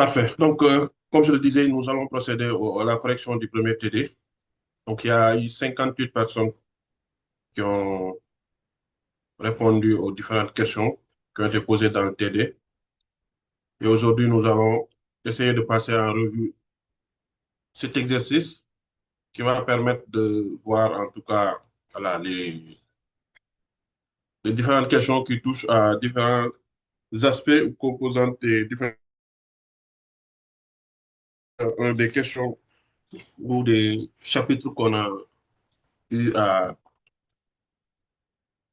Parfait. Donc, comme je le disais, nous allons procéder à la correction du premier TD. Donc, il y a eu 58 personnes qui ont répondu aux différentes questions qui ont été posées dans le TD. Et aujourd'hui, nous allons essayer de passer en revue cet exercice qui va permettre de voir en tout cas voilà, les différentes questions qui touchent à différents aspects ou composantes des questions ou des chapitres qu'on a eu à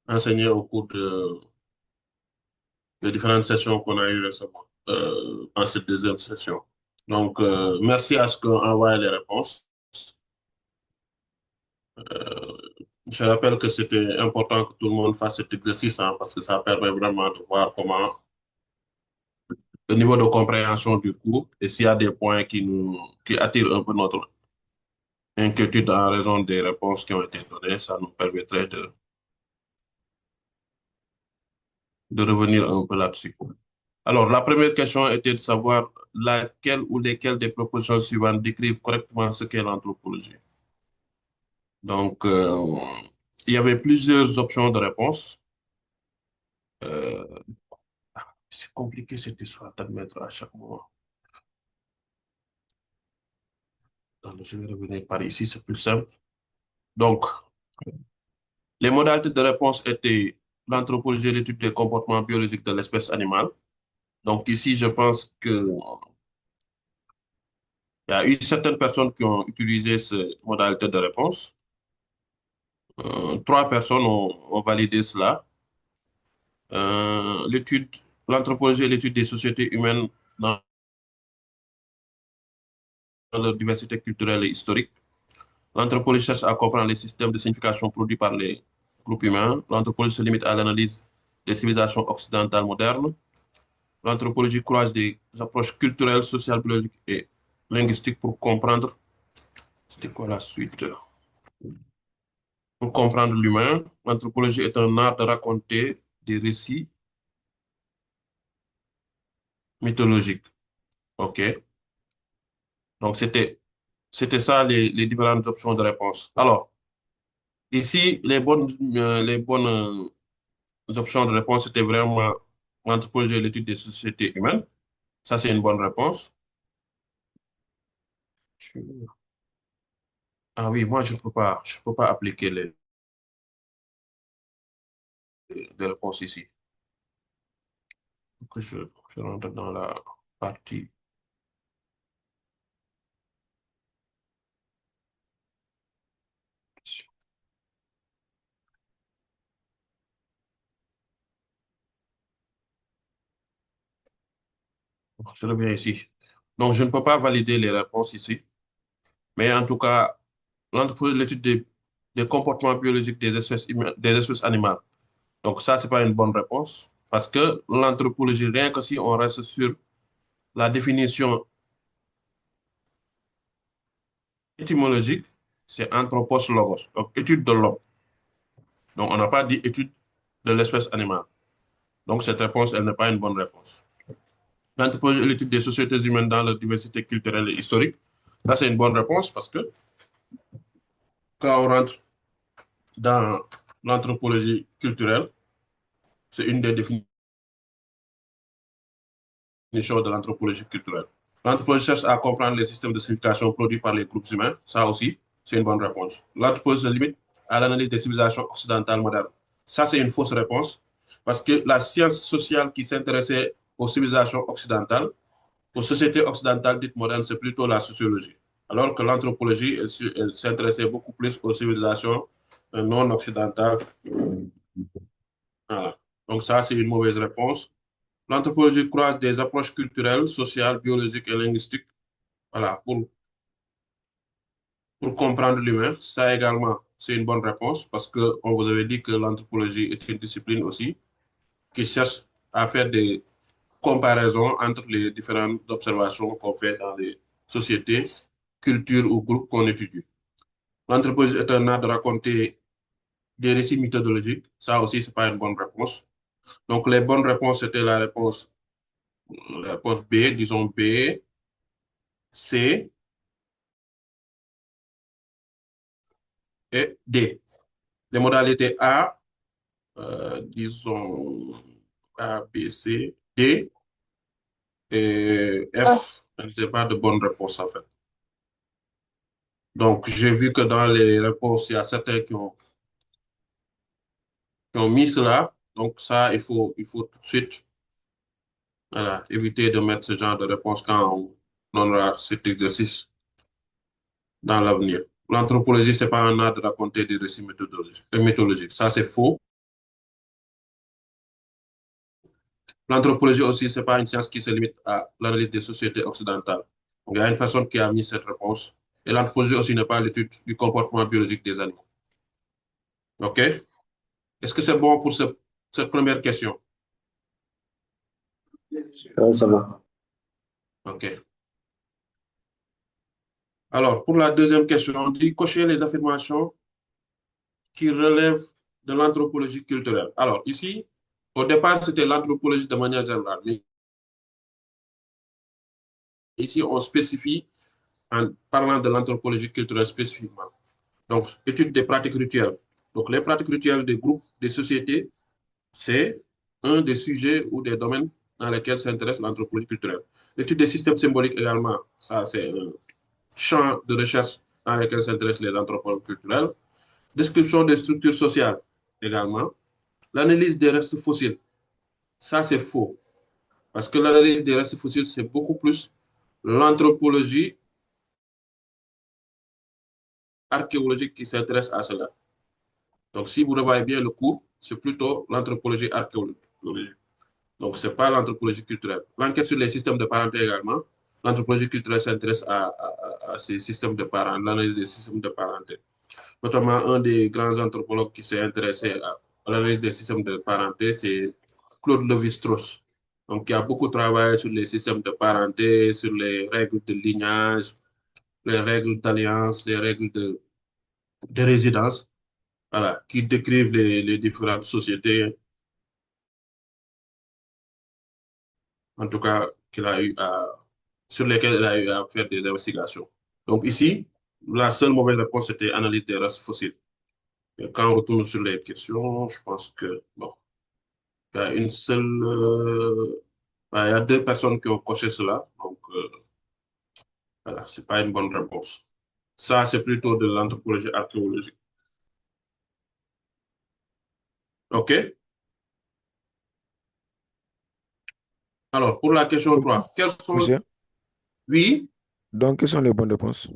enseigner au cours des différentes sessions qu'on a eues récemment dans cette deuxième session. Donc, merci à ce qu'on envoie les réponses. Euh, je rappelle que c'était important que tout le monde fasse cet exercice hein, parce que ça permet vraiment de voir comment le niveau de compréhension du cours et s'il y a des points qui attirent un peu notre inquiétude en raison des réponses qui ont été données, ça nous permettrait de revenir un peu là-dessus. Alors, la première question était de savoir laquelle ou lesquelles des propositions suivantes décrivent correctement ce qu'est l'anthropologie. Donc, il y avait plusieurs options de réponse. Euh, c'est compliqué cette histoire d'admettre à chaque moment. Donc, je vais revenir par ici, c'est plus simple. Donc, les modalités de réponse étaient l'anthropologie, l'étude des comportements biologiques de l'espèce animale. Donc, ici, je pense qu'il y a eu certaines personnes qui ont utilisé cette modalité de réponse. Trois personnes ont validé cela. L'étude, l'anthropologie et l'étude des sociétés humaines dans leur diversité culturelle et historique. L'anthropologie cherche à comprendre les systèmes de signification produits par les groupes humains. L'anthropologie se limite à l'analyse des civilisations occidentales modernes. L'anthropologie croise des approches culturelles, sociales, biologiques et linguistiques pour comprendre. C'était quoi la suite? Pour comprendre l'humain, l'anthropologie est un art de raconter des récits mythologiques. OK? Donc, c'était ça les différentes options de réponse. Alors, ici, les bonnes options de réponse, c'était vraiment l'anthropologie et l'étude des sociétés humaines. Ça, c'est une bonne réponse. Ah oui, moi, je peux pas appliquer les réponses ici. Donc, je rentre dans la partie. Je reviens ici. Donc, je ne peux pas valider les réponses ici. Mais en tout cas, l'anthropologie, l'étude des comportements biologiques des espèces humaines, des espèces animales. Donc, ça, c'est pas une bonne réponse. Parce que l'anthropologie, rien que si on reste sur la définition étymologique, c'est anthropos logos, donc étude de l'homme. Donc, on n'a pas dit étude de l'espèce animale. Donc, cette réponse, elle n'est pas une bonne réponse. L'anthropologie est l'étude des sociétés humaines dans leur diversité culturelle et historique. Ça, c'est une bonne réponse parce que quand on rentre dans l'anthropologie culturelle, c'est une des définitions de l'anthropologie culturelle. L'anthropologie cherche à comprendre les systèmes de signification produits par les groupes humains. Ça aussi, c'est une bonne réponse. L'anthropologie se limite à l'analyse des civilisations occidentales modernes. Ça, c'est une fausse réponse parce que la science sociale qui s'intéressait aux civilisations occidentales, aux sociétés occidentales dites modernes, c'est plutôt la sociologie. Alors que l'anthropologie, elle s'intéressait beaucoup plus aux civilisations non occidentales. Voilà. Donc ça, c'est une mauvaise réponse. L'anthropologie croise des approches culturelles, sociales, biologiques et linguistiques. Voilà, pour comprendre l'humain. Ça également, c'est une bonne réponse parce que on vous avait dit que l'anthropologie est une discipline aussi qui cherche à faire des comparaisons entre les différentes observations qu'on fait dans les sociétés, cultures ou groupes qu'on étudie. L'anthropologie est un art de raconter des récits méthodologiques. Ça aussi, c'est pas une bonne réponse. Donc, les bonnes réponses, c'était la réponse La réponse B, disons B, C et D. Les modalités A, disons A, B, C, D et F. Ce n'était pas de bonne réponse en fait. Donc, j'ai vu que dans les réponses, il y a certains qui ont mis cela. Donc, ça, il faut tout de suite voilà, éviter de mettre ce genre de réponse quand on aura cet exercice dans l'avenir. L'anthropologie, ce n'est pas un art de raconter des récits mythologiques. Ça, c'est faux. L'anthropologie aussi, ce n'est pas une science qui se limite à l'analyse des sociétés occidentales. Donc, il y a une personne qui a mis cette réponse. Et l'anthropologie aussi n'est pas l'étude du comportement biologique des animaux. OK? Est-ce que c'est bon pour cette première question? Ça va. OK. Alors, pour la deuxième question, on dit cocher les affirmations qui relèvent de l'anthropologie culturelle. Alors, ici, au départ, c'était l'anthropologie de manière générale. Mais ici, on spécifie en parlant de l'anthropologie culturelle spécifiquement. Donc, étude des pratiques rituelles. Donc, les pratiques rituelles des groupes, des sociétés, c'est un des sujets ou des domaines dans lesquels s'intéresse l'anthropologie culturelle. L'étude des systèmes symboliques également, ça, c'est un champ de recherche dans lequel s'intéressent les anthropologues culturels. Description des structures sociales également. L'analyse des restes fossiles, ça, c'est faux. Parce que l'analyse des restes fossiles, c'est beaucoup plus l'anthropologie archéologique qui s'intéresse à cela. Donc, si vous revoyez bien le cours, c'est plutôt l'anthropologie archéologique. Donc, ce n'est pas l'anthropologie culturelle. L'enquête sur les systèmes de parenté également. L'anthropologie culturelle s'intéresse à ces systèmes de parenté, l'analyse des systèmes de parenté. Notamment, un des grands anthropologues qui s'est intéressé à l'analyse des systèmes de parenté, c'est Claude Lévi-Strauss. Donc, il a beaucoup travaillé sur les systèmes de parenté, sur les règles de lignage, les règles d'alliance, les règles de résidence, voilà, qui décrivent les différentes sociétés, en tout cas, sur lesquelles il a eu à faire des investigations. Donc, ici, la seule mauvaise réponse, c'était analyse des races fossiles. Et quand on retourne sur les questions, je pense que, bon, il y a une seule, il y a deux personnes qui ont coché cela. Donc, voilà, c'est pas une bonne réponse. Ça, c'est plutôt de l'anthropologie archéologique. OK? Alors, pour la question 3, quels sont... Monsieur, Oui, donc quelles sont les bonnes réponses?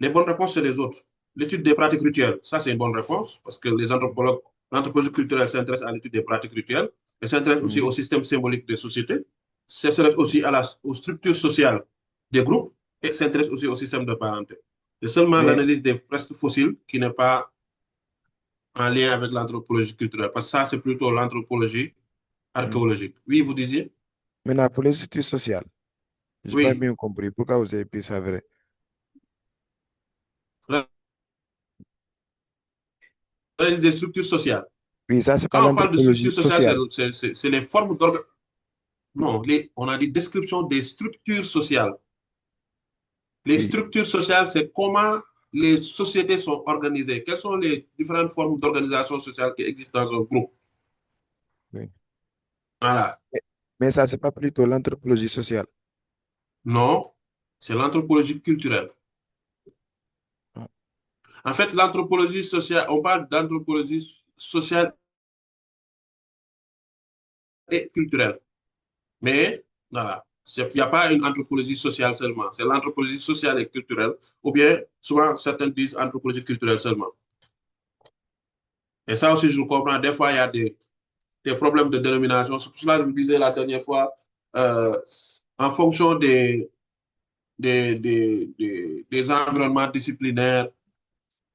les bonnes réponses, c'est les autres. L'étude des pratiques rituelles, ça, c'est une bonne réponse parce que les anthropologues, l'anthropologie culturelle s'intéresse à l'étude des pratiques rituelles et s'intéresse aussi au Mhm. système symbolique des sociétés, s'intéresse aussi aux structures sociales des groupes et s'intéresse aussi au système de parenté. C'est seulement Mais, l'analyse des restes fossiles qui n'est pas en lien avec l'anthropologie culturelle parce que ça, c'est plutôt l'anthropologie mhm. archéologique. Oui, vous disiez? Maintenant, pour les études sociales, je n'ai pas Oui. bien compris. Pourquoi vous avez pris ça vrai? L'analyse des structures sociales. Oui, ça, c'est pas Quand on parle de structure l'anthropologie sociale, sociale. c'est les formes d'organisation. Non, on a dit description des structures sociales. Les Oui, structures sociales, c'est comment les sociétés sont organisées. Quelles sont les différentes formes d'organisation sociale qui existent dans un groupe? oui. Voilà. Mais ça, c'est pas plutôt l'anthropologie sociale. Non, c'est l'anthropologie culturelle. Ah, En fait, l'anthropologie sociale, on parle d'anthropologie sociale et culturelle. Mais, voilà, il n'y a pas une anthropologie sociale seulement. C'est l'anthropologie sociale et culturelle. Ou bien, souvent, certains disent anthropologie culturelle seulement. Et ça aussi, je le comprends. Des fois, il y a des problèmes de dénomination. C'est pour cela que je vous disais la dernière fois, euh, en fonction des environnements disciplinaires,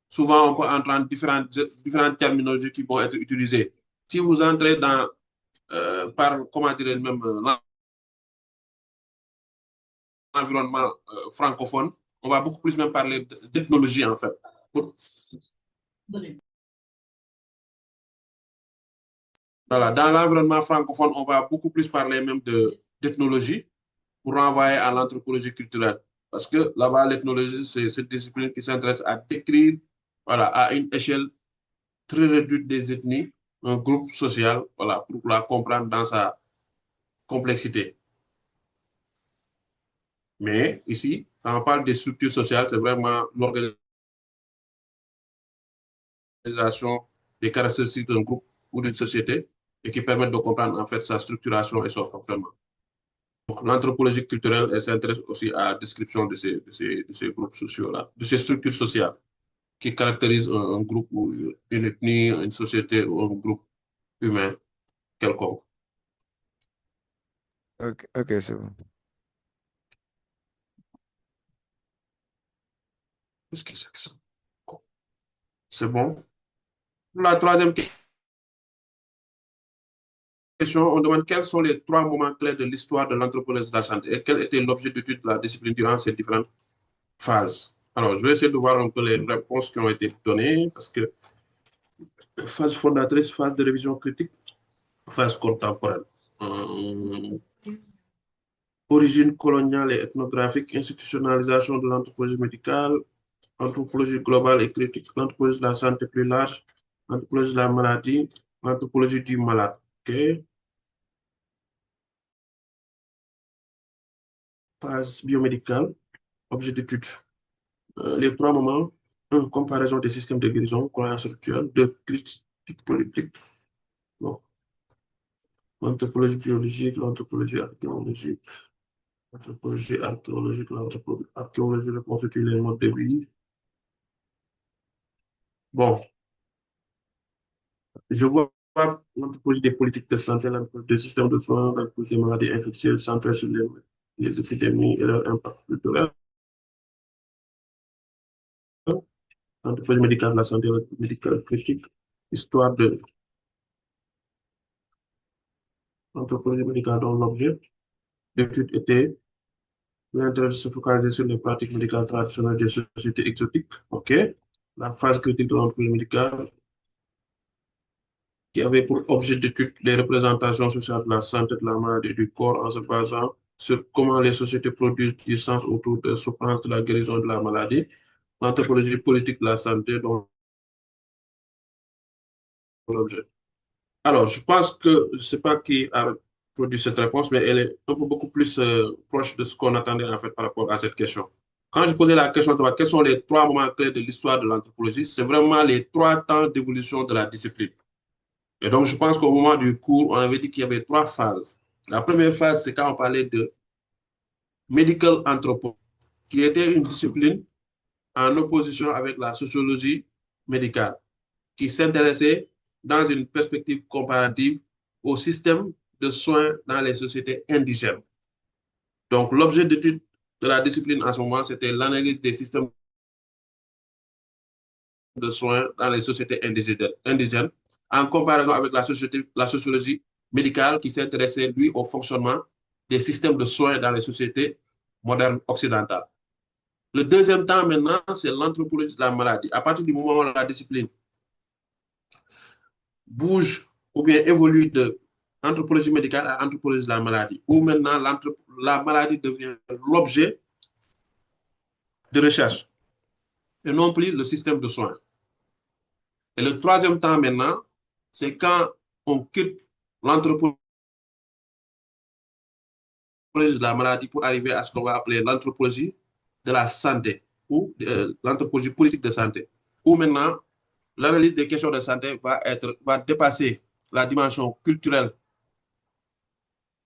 souvent on peut entendre différentes terminologies qui vont être utilisées. Si vous entrez par, comment dire, même l'environnement francophone, on va beaucoup plus même parler d'ethnologie en fait. Pour, Voilà, dans l'environnement francophone, on va beaucoup plus parler même d'ethnologie pour renvoyer à l'anthropologie culturelle. Parce que là-bas, l'ethnologie, c'est cette discipline qui s'intéresse à décrire, voilà, à une échelle très réduite des ethnies, un groupe social, voilà, pour la comprendre dans sa complexité. Mais ici, quand on parle des structures sociales, c'est vraiment l'organisation des caractéristiques d'un groupe ou d'une société et qui permettent de comprendre en fait sa structuration et son fonctionnement. Donc, l'anthropologie culturelle, elle s'intéresse aussi à la description de ces groupes sociaux-là, de ces structures sociales qui caractérisent un groupe ou une ethnie, une société ou un groupe humain quelconque. Ok, ok, c'est bon. Qu'est-ce que c'est que ça? C'est bon. Pour la troisième question, on demande quels sont les trois moments clés de l'histoire de l'anthropologie de la santé et quel était l'objet d'étude de la discipline durant ces différentes phases. Alors, je vais essayer de voir un peu les réponses qui ont été données parce que phase fondatrice, phase de révision critique, phase contemporaine. Euh, Origine coloniale et ethnographique, institutionnalisation de l'anthropologie médicale, anthropologie globale et critique, l'anthropologie de la santé plus large, l'anthropologie de la maladie, l'anthropologie du malade. OK. Phase biomédicale, objet d'étude. Les trois moments. Un, comparaison des systèmes de guérison, croyances rituelles. Deux, critique politique. Bon. L'anthropologie biologique, l'anthropologie archéologique, l'anthropologie archéologique, l'anthropologie archéologie reconstitue les modes de vie. Bon, je vois l'anthropologie des politiques de santé, l'anthropologie des systèmes de soins, l'anthropologie des maladies infectieuses, centrée sur les épidémies et leur impact culturel, l'anthropologie médicale de la santé, l'anthropologie médicale critique, histoire de l'anthropologie médicale dont l'objet d'étude était l'intérêt de se focaliser sur les pratiques médicales traditionnelles des sociétés exotiques. OK. La phase critique de l'anthropologie médicale qui avait pour objet d'étude les représentations sociales de la santé, de la maladie et du corps en se basant sur comment les sociétés produisent du sens autour de souffrance de la guérison de la maladie, l'anthropologie politique de la santé dont l'objet. Alors, je pense que, je ne sais pas qui a produit cette réponse, mais elle est un peu beaucoup plus proche de ce qu'on attendait en fait par rapport à cette question. Quand je posais la question de quels sont les trois moments clés de l'histoire de l'anthropologie, c'est vraiment les trois temps d'évolution de la discipline. Et donc, je pense qu'au moment du cours, on avait dit qu'il y avait trois phases. La première phase, c'est quand on parlait de medical anthropology, qui était une discipline en opposition avec la sociologie médicale, qui s'intéressait dans une perspective comparative au système de soins dans les sociétés indigènes. Donc, l'objet d'étude de la discipline en ce moment, c'était l'analyse des systèmes de soins dans les sociétés indigènes en comparaison avec la sociologie médicale qui s'intéressait, lui, au fonctionnement des systèmes de soins dans les sociétés modernes occidentales. Le deuxième temps, maintenant, c'est l'anthropologie de la maladie. À partir du moment où la discipline bouge ou bien évolue de anthropologie médicale à anthropologie de la maladie, où maintenant la maladie devient l'objet de recherche et non plus le système de soins. Et le troisième temps maintenant, c'est quand on quitte l'anthropologie de la maladie pour arriver à ce qu'on va appeler l'anthropologie de la santé ou l'anthropologie politique de santé, où maintenant l'analyse des questions de santé va dépasser la dimension culturelle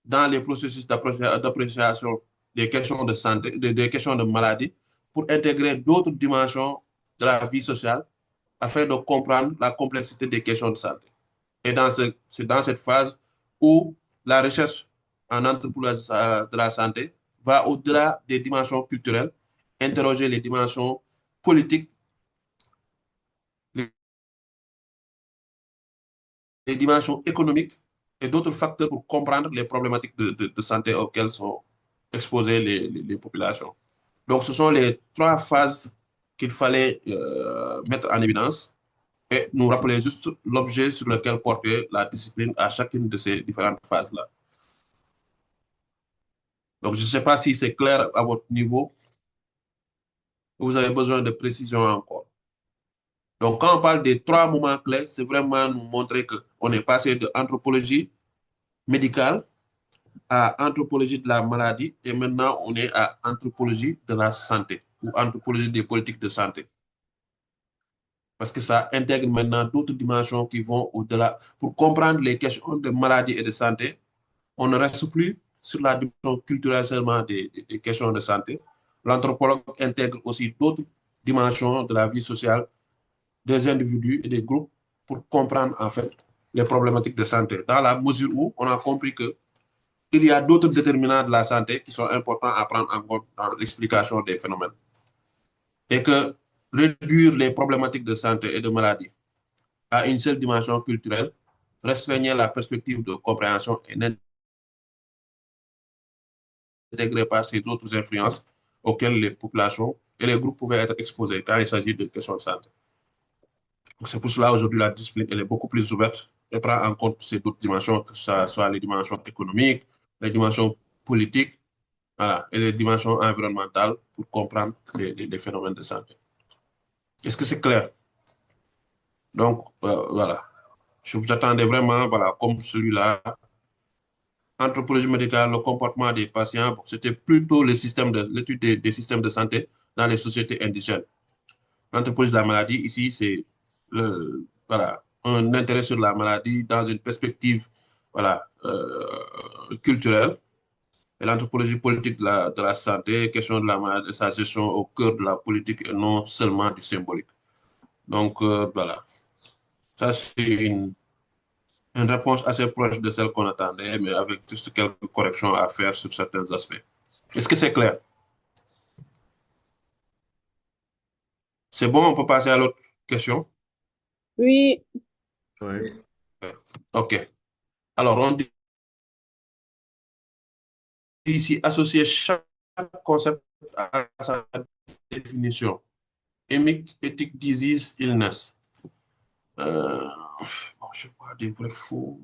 dans les processus d'appréciation des questions de santé, des questions de maladie, pour intégrer d'autres dimensions de la vie sociale afin de comprendre la complexité des questions de santé. Et c'est dans cette phase où la recherche en anthropologie de la santé va au-delà des dimensions culturelles, interroger les dimensions politiques, les dimensions économiques et d'autres facteurs pour comprendre les problématiques de santé auxquelles sont exposées les populations. Donc, ce sont les trois phases qu'il fallait mettre en évidence. et nous rappeler juste l'objet sur lequel porter la discipline à chacune de ces différentes phases-là. Donc, je ne sais pas si c'est clair à votre niveau, vous avez besoin de précision encore. Donc, quand on parle des trois moments clés, c'est vraiment nous montrer qu'on est passé de anthropologie médicale à anthropologie de la maladie et maintenant on est à anthropologie de la santé ou anthropologie des politiques de santé. Parce que ça intègre maintenant d'autres dimensions qui vont au-delà. Pour comprendre les questions de maladie et de santé, on ne reste plus sur la dimension culturelle seulement des questions de santé. L'anthropologue intègre aussi d'autres dimensions de la vie sociale des individus et des groupes pour comprendre en fait les problématiques de santé. Dans la mesure où on a compris que il y a d'autres déterminants de la santé qui sont importants à prendre en compte dans l'explication des phénomènes. Et que réduire les problématiques de santé et de maladie à une seule dimension culturelle restreignait la perspective de compréhension et n'intégrait pas ces autres influences auxquelles les populations et les groupes pouvaient être exposés quand il s'agit de questions de santé. C'est pour cela aujourd'hui la discipline elle est beaucoup plus ouverte et prend en compte ces autres dimensions, que ce soit les dimensions économiques, les dimensions politiques, voilà, et les dimensions environnementales pour comprendre les phénomènes de santé. Est-ce que c'est clair? Donc, voilà. Je vous attendais vraiment, voilà, comme celui-là. Anthropologie médicale, le comportement des patients, bon, c'était plutôt l'étude des systèmes de santé dans les sociétés indigènes. L'anthropologie de la maladie, ici, c'est voilà, un intérêt sur la maladie dans une perspective voilà, culturelle. Et l'anthropologie politique de la santé, question de la maladie, de sa gestion au cœur de la politique et non seulement du symbolique. Donc, voilà. Ça, c'est une réponse assez proche de celle qu'on attendait, mais avec juste quelques corrections à faire sur certains aspects. Est-ce que c'est clair? C'est bon, on peut passer à l'autre question? Oui, Oui. OK. Alors, on dit ici associer chaque concept à sa définition. Émique, éthique, disease, illness. Bon, je sais pas, des vrais faux.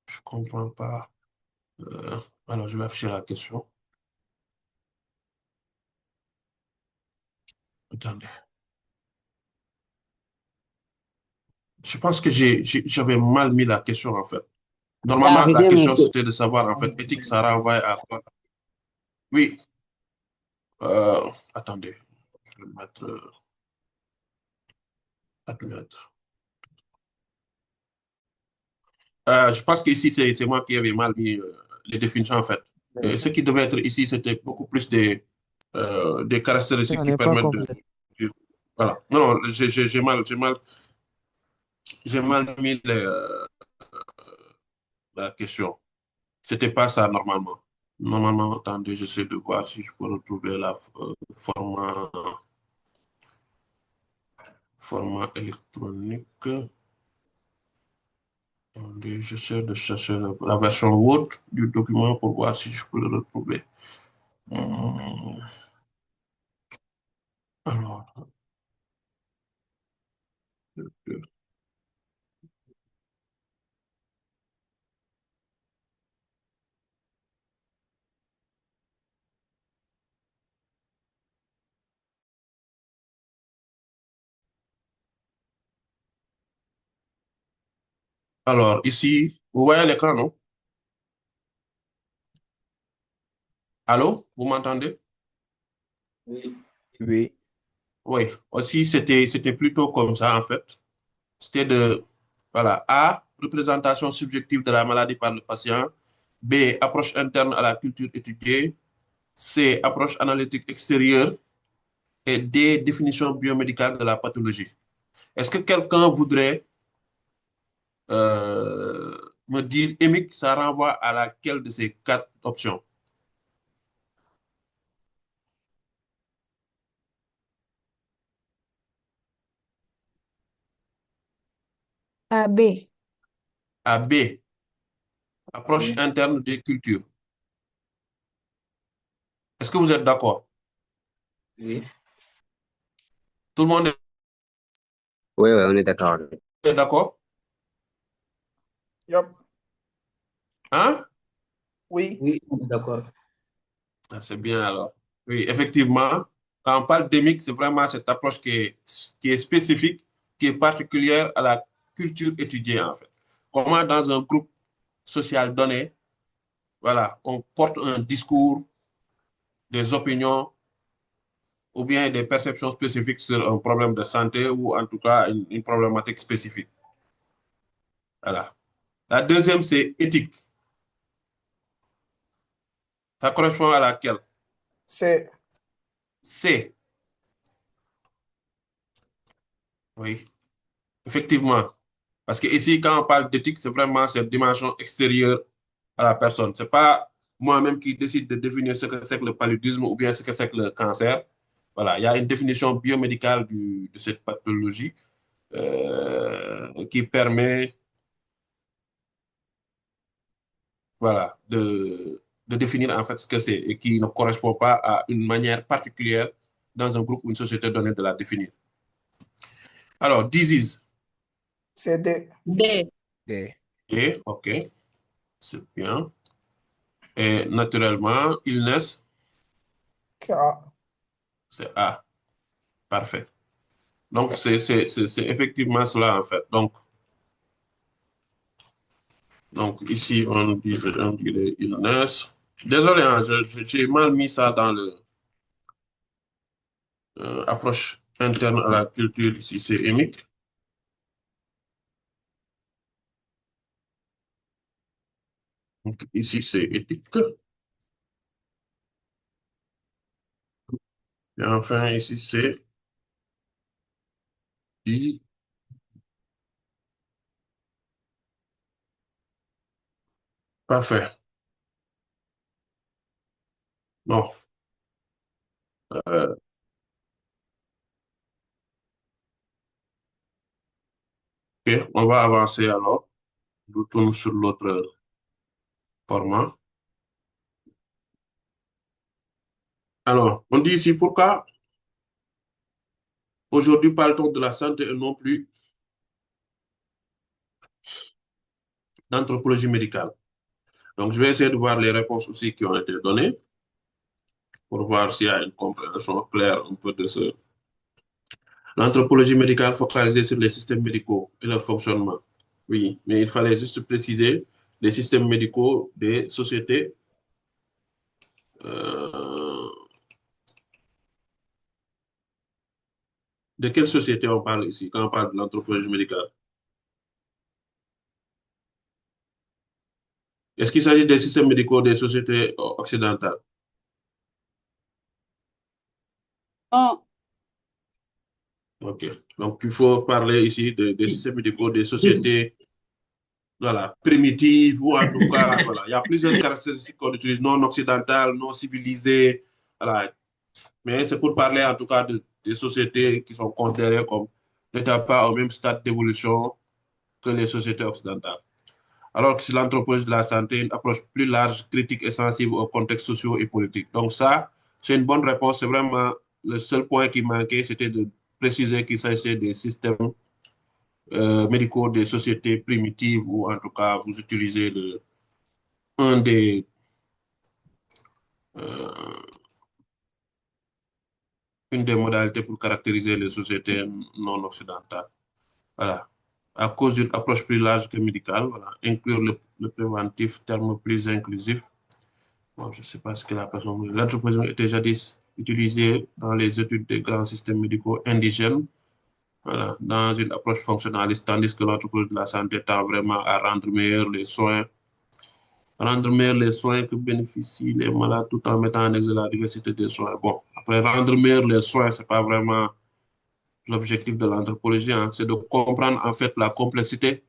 Je comprends pas. Alors, je vais afficher la question. Attendez. Je pense que j'avais mal mis la question, en fait. Normalement, la David, question, monsieur. c'était de savoir, en fait, éthique, ça renvoie à quoi? Oui. Attendez. Je vais mettre... admettre. Je pense qu'ici, c'est moi qui avais mal mis les définitions, en fait. Et ce qui devait être ici, c'était beaucoup plus des caractéristiques Ça qui n'est pas permettent complet. voilà. Non, non, j'ai mal mis la question. C'était pas ça, normalement. Normalement, attendez, j'essaie de voir si je peux retrouver la format électronique. Attendez, j'essaie de chercher la version Word du document pour voir si je peux le retrouver. Hum, Alors, alors, ici, vous voyez l'écran, non? Allô? Vous m'entendez? Oui, Oui. Aussi, c'était plutôt comme ça, en fait. C'était de, voilà, A, représentation subjective de la maladie par le patient. B, approche interne à la culture étudiée. C, approche analytique extérieure. Et D, définition biomédicale de la pathologie. Est-ce que quelqu'un voudrait euh, me dire, Émic, ça renvoie à laquelle de ces quatre options? AB. A, B, approche interne des cultures. Est-ce que vous êtes d'accord? Oui. Tout le monde est Oui, oui, on est d'accord. Vous êtes d'accord? Yup. Hein? Oui. Oui, on est d'accord. Ah, c'est bien alors. Oui, effectivement, quand on parle d'émique, c'est vraiment cette approche qui est spécifique, qui est particulière à la culture étudiée en fait. Comment dans un groupe social donné, voilà, on porte un discours, des opinions ou bien des perceptions spécifiques sur un problème de santé ou en tout cas une problématique spécifique. Voilà. La deuxième, c'est éthique. Ça correspond à laquelle? C'est C. Oui, effectivement. Parce que ici, quand on parle d'éthique, c'est vraiment cette dimension extérieure à la personne. C'est pas moi-même qui décide de définir ce que c'est que le paludisme ou bien ce que c'est que le cancer. Voilà, il y a une définition biomédicale de cette pathologie qui permet, voilà, de définir en fait ce que c'est et qui ne correspond pas à une manière particulière dans un groupe ou une société donnée de la définir. Alors, disease. c'est D. D. D. Et, OK, c'est bien. Et naturellement, illness, K. c'est A. Parfait. Donc, c'est effectivement cela, en fait. Donc ici, on dirait illness. Désolé, hein, j'ai mal mis ça dans le approche interne à la culture. Ici, c'est émique. Donc, ici, c'est éthique. Et enfin, ici, c'est I. Parfait. Bon, euh, OK, on va avancer alors. Je retourne sur l'autre format. Alors, on dit ici pourquoi aujourd'hui parle-t-on de la santé et non plus d'anthropologie médicale. Donc, je vais essayer de voir les réponses aussi qui ont été données pour voir s'il y a une compréhension claire un peu de ce. L'anthropologie médicale focalisée sur les systèmes médicaux et leur fonctionnement. Oui, mais il fallait juste préciser les systèmes médicaux des sociétés. euh, de quelle société on parle ici quand on parle de l'anthropologie médicale? Est-ce qu'il s'agit des systèmes médicaux des sociétés occidentales? Oh, OK. Donc, il faut parler ici des systèmes médicaux des sociétés, voilà, primitives ou en tout cas, voilà. Il y a plusieurs caractéristiques qu'on utilise, non occidentales, non civilisées. Voilà. Mais c'est pour parler en tout cas des sociétés qui sont considérées comme n'étant pas au même stade d'évolution que les sociétés occidentales. Alors que si l'anthropologie de la santé, une approche plus large, critique et sensible aux contextes sociaux et politiques. Donc ça, c'est une bonne réponse. C'est vraiment le seul point qui manquait, c'était de préciser qu'il s'agissait des systèmes médicaux des sociétés primitives ou en tout cas vous utilisez un des euh, une des modalités pour caractériser les sociétés non occidentales. Voilà. À cause d'une approche plus large que médicale, voilà. Inclure le préventif, terme plus inclusif. Bon, je ne sais pas ce que la personne. L'anthropologie était jadis utilisée dans les études des grands systèmes médicaux indigènes, voilà, dans une approche fonctionnaliste, tandis que l'anthropologie de la santé tend vraiment à rendre meilleurs les soins que bénéficient les malades tout en mettant en exergue la diversité des soins. Bon, après, rendre meilleurs les soins, ce n'est pas vraiment l'objectif de l'anthropologie, hein, c'est de comprendre en fait la complexité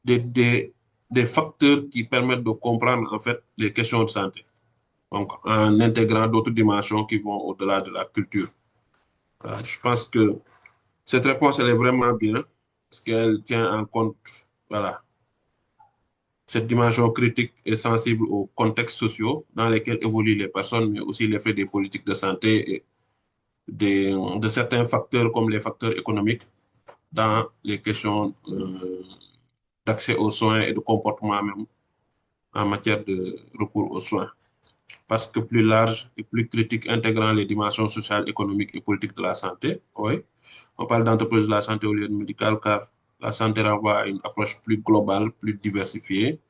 des, des, des facteurs qui permettent de comprendre en fait les questions de santé. Donc, en intégrant d'autres dimensions qui vont au-delà de la culture. Je pense que cette réponse, elle est vraiment bien parce qu'elle tient en compte, voilà, cette dimension critique est sensible aux contextes sociaux dans lesquels évoluent les personnes, mais aussi l'effet des politiques de santé et de certains facteurs comme les facteurs économiques dans les questions d'accès aux soins et de comportement même en matière de recours aux soins. Parce que plus large et plus critique, intégrant les dimensions sociales, économiques et politiques de la santé. Oui, on parle d'entreprise de la santé au lieu de médical, car la santé renvoie à une approche plus globale, plus diversifiée.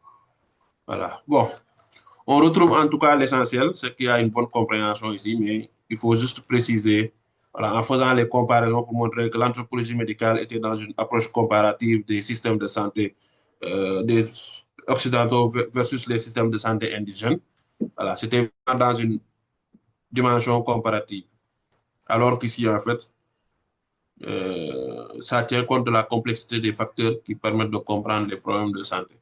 Voilà. Bon, on retrouve en tout cas l'essentiel, c'est qu'il y a une bonne compréhension ici, mais il faut juste préciser, voilà, en faisant les comparaisons pour montrer que l'anthropologie médicale était dans une approche comparative des systèmes de santé des occidentaux versus les systèmes de santé indigènes. Voilà, c'était dans une dimension comparative. Alors qu'ici, en fait, ça tient compte de la complexité des facteurs qui permettent de comprendre les problèmes de santé.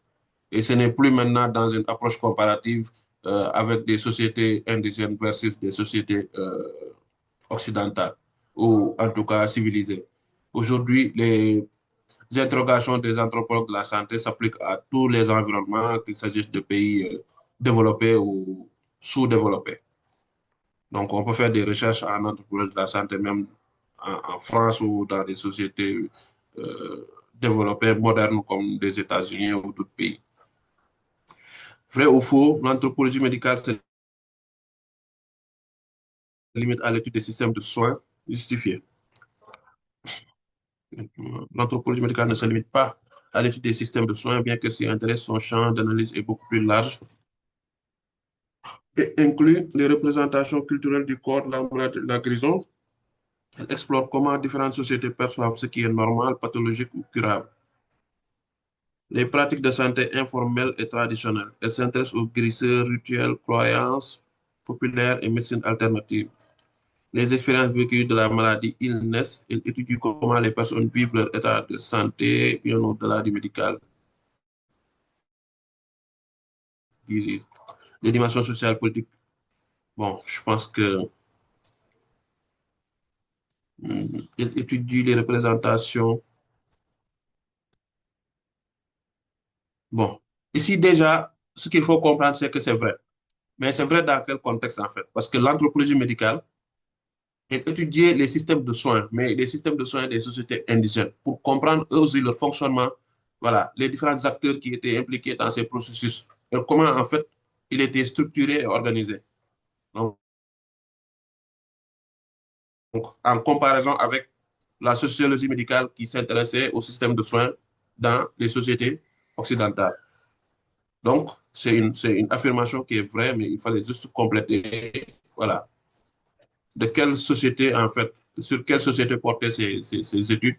Et ce n'est plus maintenant dans une approche comparative avec des sociétés indigènes versus des sociétés occidentales, ou en tout cas civilisées. Aujourd'hui, les interrogations des anthropologues de la santé s'appliquent à tous les environnements, qu'il s'agisse de pays développés ou sous-développés. Donc, on peut faire des recherches en anthropologie de la santé, même en France ou dans des sociétés développées, modernes comme des États-Unis ou d'autres pays. Vrai ou faux, l'anthropologie médicale se limite à l'étude des systèmes de soins justifiés. L'anthropologie médicale ne se limite pas à l'étude des systèmes de soins, bien que s'y intéresse, son champ d'analyse est beaucoup plus large et inclut les représentations culturelles du corps, la maladie, la guérison. Elle explore comment différentes sociétés perçoivent ce qui est normal, pathologique ou curable. Les pratiques de santé informelles et traditionnelles. Elle s'intéresse aux guérisseurs, rituels, croyances populaires et médecine alternative. Les expériences vécues de la maladie illness. Elle étudie comment les personnes vivent leur état de santé bien au-delà du médical. Les dimensions sociales politiques. Bon, je pense que elle étudie les représentations. Bon, ici déjà, ce qu'il faut comprendre, c'est que c'est vrai. Mais c'est vrai dans quel contexte en fait? Parce que l'anthropologie médicale, elle étudiait les systèmes de soins, mais les systèmes de soins des sociétés indigènes, pour comprendre eux aussi leur fonctionnement, voilà, les différents acteurs qui étaient impliqués dans ces processus, et comment en fait il était structuré et organisé. Donc, en comparaison avec la sociologie médicale qui s'intéressait au système de soins dans les sociétés occidentales. Donc, c'est une affirmation qui est vraie, mais il fallait juste compléter, voilà, de quelle société, en fait, sur quelle société portaient ces études,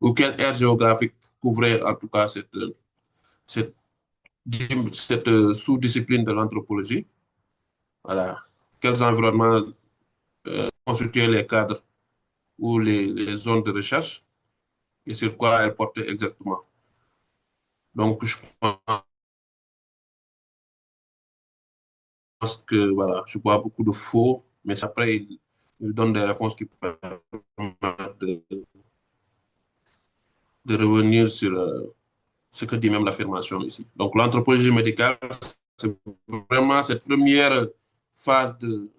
ou quelle aire géographique couvrait, en tout cas, cette, cette sous-discipline de l'anthropologie. Voilà. Quels environnements constituaient les cadres ou les zones de recherche et sur quoi elles portaient exactement. Donc, je pense que, voilà, je vois beaucoup de faux, mais après, il donne des réponses qui permettent de revenir sur ce que dit même l'affirmation ici. Donc, l'anthropologie médicale, c'est vraiment cette première phase de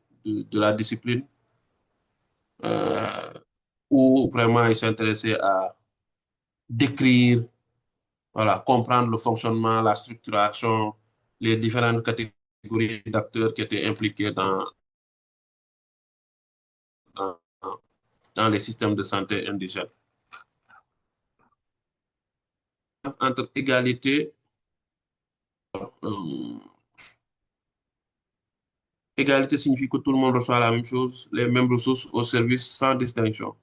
la discipline euh, où vraiment il s'intéressait à décrire, voilà, comprendre le fonctionnement, la structuration, les différentes catégories d'acteurs qui étaient impliqués dans, dans les systèmes de santé indigènes. Entre égalité, euh, égalité signifie que tout le monde reçoit la même chose, les mêmes ressources au service sans distinction.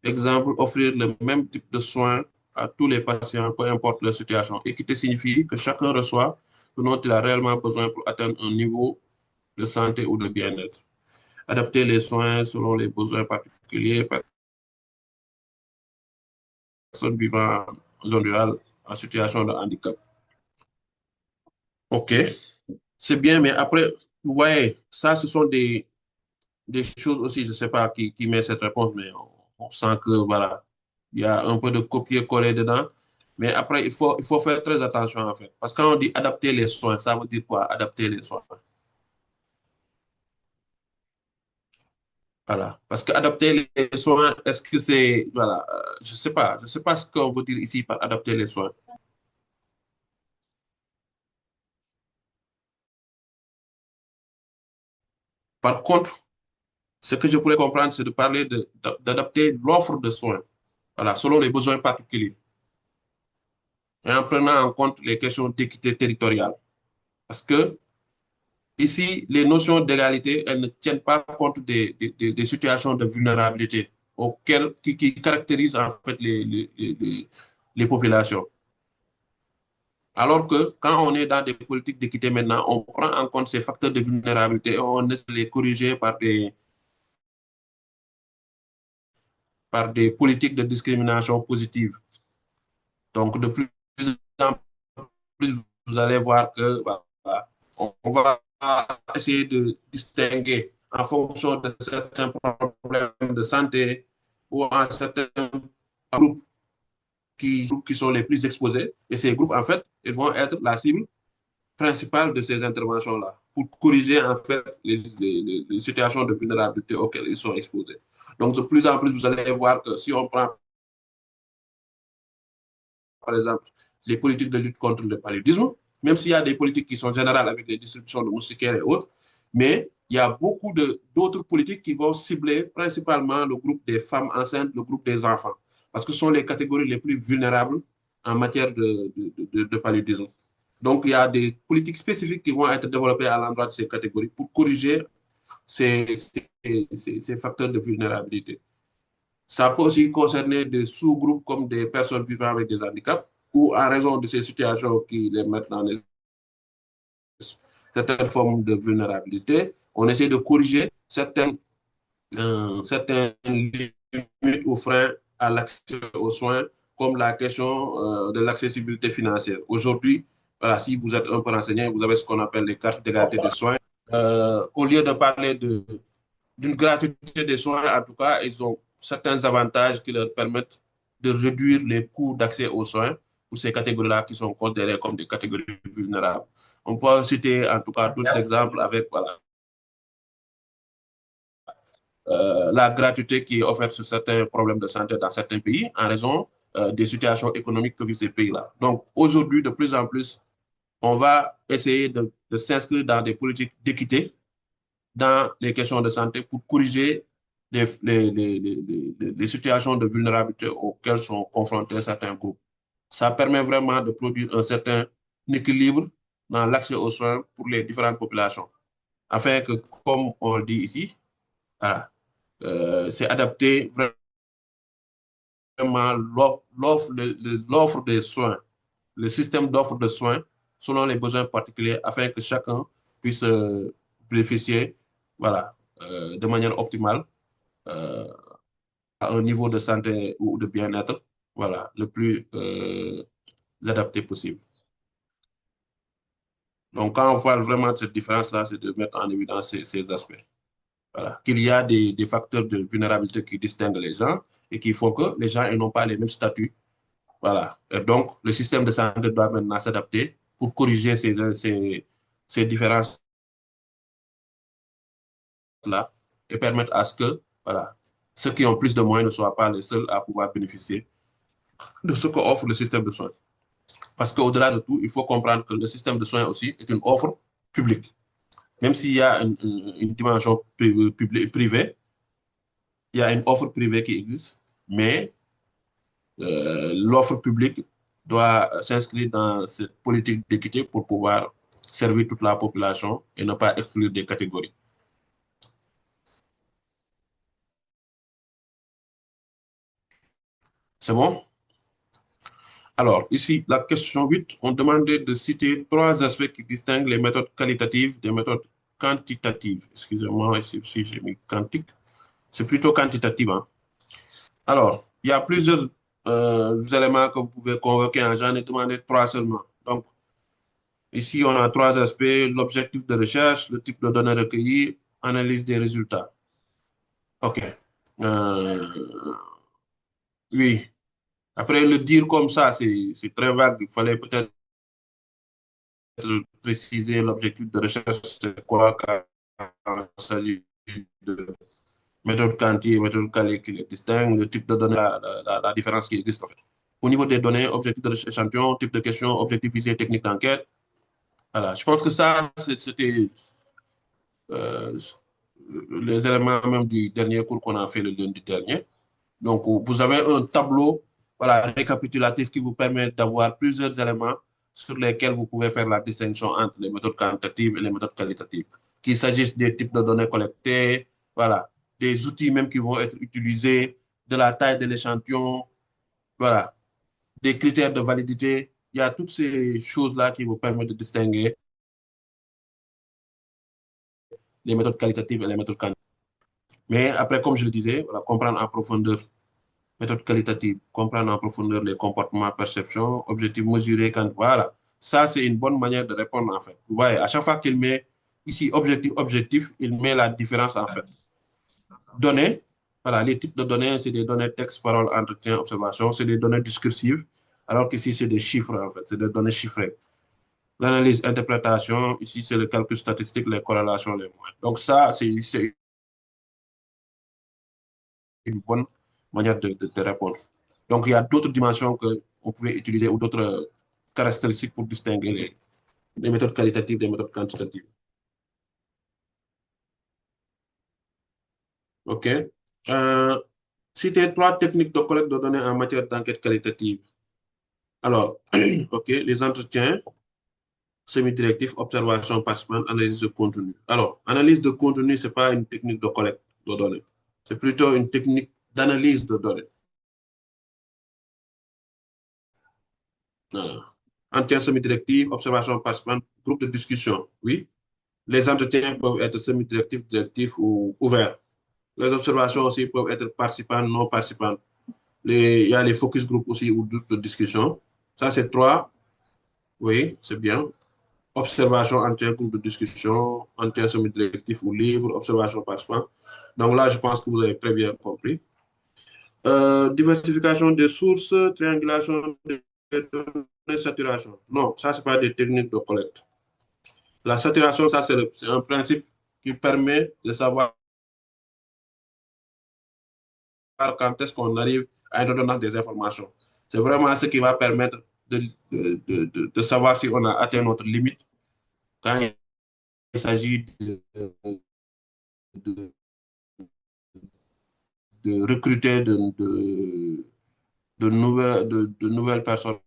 Exemple, offrir le même type de soins à tous les patients, peu importe leur situation. Équité signifie que chacun reçoit ce dont il a réellement besoin pour atteindre un niveau de santé ou de bien-être. Adapter les soins selon les besoins particuliers, personnes vivant en zone rurale en situation de handicap. OK, c'est bien, mais après, vous voyez, ça, ce sont des choses aussi, je ne sais pas qui met cette réponse, mais on sent que, voilà, il y a un peu de copier-coller dedans. Mais après, il faut faire très attention, en fait. Parce que quand on dit adapter les soins, ça veut dire quoi, adapter les soins? Voilà. Parce que adapter les soins, est-ce que c'est, voilà, je sais pas ce qu'on veut dire ici par adapter les soins. Par contre, ce que je pourrais comprendre, c'est de parler d'adapter l'offre de soins, voilà, selon les besoins particuliers, et en prenant en compte les questions d'équité territoriale. Parce que ici, les notions d'égalité, elles ne tiennent pas compte des situations de vulnérabilité qui caractérisent en fait les populations. Alors que quand on est dans des politiques d'équité maintenant, on prend en compte ces facteurs de vulnérabilité et on essaie de les corriger par des politiques de discrimination positive. Donc, de plus en plus, vous allez voir que voilà, on va essayer de distinguer en fonction de certains problèmes de santé ou en certains groupes qui sont les plus exposés. Et ces groupes, en fait, ils vont être la cible principale de ces interventions-là pour corriger, en fait, les situations de vulnérabilité auxquelles ils sont exposés. Donc, de plus en plus, vous allez voir que si on prend, par exemple, les politiques de lutte contre le paludisme, même s'il y a des politiques qui sont générales avec les distributions de moustiquaires et autres, mais il y a beaucoup d'autres politiques qui vont cibler principalement le groupe des femmes enceintes, le groupe des enfants, parce que ce sont les catégories les plus vulnérables en matière de paludisme. Donc, il y a des politiques spécifiques qui vont être développées à l'endroit de ces catégories pour corriger ces facteurs de vulnérabilité. Ça peut aussi concerner des sous-groupes comme des personnes vivant avec des handicaps ou en raison de ces situations qui les mettent dans certaines formes de vulnérabilité. On essaie de corriger certaines limites ou freins à l'accès aux soins, comme la question de l'accessibilité financière. Aujourd'hui, voilà, si vous êtes un peu renseigné, vous avez ce qu'on appelle les cartes d'égalité des soins. Au lieu de parler d'une gratuité des soins, en tout cas, ils ont certains avantages qui leur permettent de réduire les coûts d'accès aux soins pour ces catégories-là qui sont considérées comme des catégories vulnérables. On peut citer en tout cas d'autres exemples avec voilà, la gratuité qui est offerte sur certains problèmes de santé dans certains pays en raison des situations économiques que vivent ces pays-là. Donc aujourd'hui, de plus en plus, on va essayer de s'inscrire dans des politiques d'équité dans les questions de santé pour corriger les situations de vulnérabilité auxquelles sont confrontés certains groupes. Ça permet vraiment de produire un certain équilibre dans l'accès aux soins pour les différentes populations, afin que, comme on le dit ici, voilà, c'est adapter vraiment l'offre des soins, le système d'offre de soins selon les besoins particuliers afin que chacun puisse bénéficier voilà, de manière optimale euh, à un niveau de santé ou de bien-être voilà, le plus adapté possible. Donc, quand on parle vraiment de cette différence-là, c'est de mettre en évidence ces aspects. Voilà. Qu'il y a des facteurs de vulnérabilité qui distinguent les gens et qui font que les gens n'ont pas les mêmes statuts. Voilà. Et donc, le système de santé doit maintenant s'adapter pour corriger ces différences-là et permettre à ce que voilà, ceux qui ont plus de moyens ne soient pas les seuls à pouvoir bénéficier de ce qu'offre le système de soins. Parce qu'au-delà de tout, il faut comprendre que le système de soins aussi est une offre publique. Même s'il y a une dimension privée, il y a une offre privée qui existe, mais l'offre publique doit s'inscrire dans cette politique d'équité pour pouvoir servir toute la population et ne pas exclure des catégories. C'est bon? Alors, ici, la question 8, on demandait de citer trois aspects qui distinguent les méthodes qualitatives des méthodes quantitatives. Excusez-moi si j'ai mis quantique. C'est plutôt quantitatif. Hein? Alors, il y a plusieurs éléments que vous pouvez convoquer. Hein? J'en ai demandé trois seulement. Donc, ici, on a trois aspects, l'objectif de recherche, le type de données recueillies, analyse des résultats. OK. Oui. Après, le dire comme ça, c'est très vague. Il fallait peut-être préciser l'objectif de recherche, c'est quoi quand il s'agit de Méthode quanti, méthode quali qui les distingue, le type de données, la différence qui existe en fait. Au niveau des données, objectif de recherche échantillon, type de question, objectif visé, technique d'enquête. Voilà, je pense que ça, c'était euh, les éléments même du dernier cours qu'on a fait le lundi dernier. Donc, vous avez un tableau, voilà, récapitulatif qui vous permet d'avoir plusieurs éléments sur lesquels vous pouvez faire la distinction entre les méthodes quantitatives et les méthodes qualitatives. Qu'il s'agisse des types de données collectées, voilà, des outils même qui vont être utilisés, de la taille de l'échantillon, voilà, des critères de validité. Il y a toutes ces choses-là qui vous permettent de distinguer les méthodes qualitatives et les méthodes quantitatives. Mais après, comme je le disais, voilà, comprendre en profondeur méthode qualitative, comprendre en profondeur les comportements, perceptions, objectifs mesurés, quand, voilà. Ça, c'est une bonne manière de répondre, en fait. Vous voyez, à chaque fois qu'il met ici objectif, objectif, il met la différence, en fait. Données, voilà, les types de données, c'est des données texte, parole, entretien, observation, c'est des données discursives, alors qu'ici, c'est des chiffres, en fait, c'est des données chiffrées. L'analyse, interprétation, ici, c'est le calcul statistique, les corrélations, les moyens. Donc, ça, c'est une bonne manière de répondre. Donc, il y a d'autres dimensions qu'on pouvait utiliser ou d'autres caractéristiques pour distinguer les méthodes qualitatives des méthodes quantitatives. OK. Citer trois techniques de collecte de données en matière d'enquête qualitative. Alors, OK, les entretiens, semi-directifs, observation participante, analyse de contenu. Alors, analyse de contenu, ce n'est pas une technique de collecte de données. C'est plutôt une technique d'analyse de données. Voilà. Entretien semi-directif, observation participante, groupe de discussion. Oui. Les entretiens peuvent être semi-directifs, directifs ou ouverts. Les observations aussi peuvent être participantes, non participantes. Il y a les focus group aussi ou d'autres discussions. Ça, c'est trois. Oui, c'est bien. Observation, entretien, groupe de discussion, entretien semi-directif ou libre, observation participante. Donc là, je pense que vous avez très bien compris. Diversification des sources, triangulation des données, saturation. Non, ça, ce n'est pas des techniques de collecte. La saturation, ça, c'est un principe qui permet de savoir quand est-ce qu'on arrive à une redondance des informations. C'est vraiment ce qui va permettre de savoir si on a atteint notre limite quand il s'agit de, de recruter de nouvelles personnes.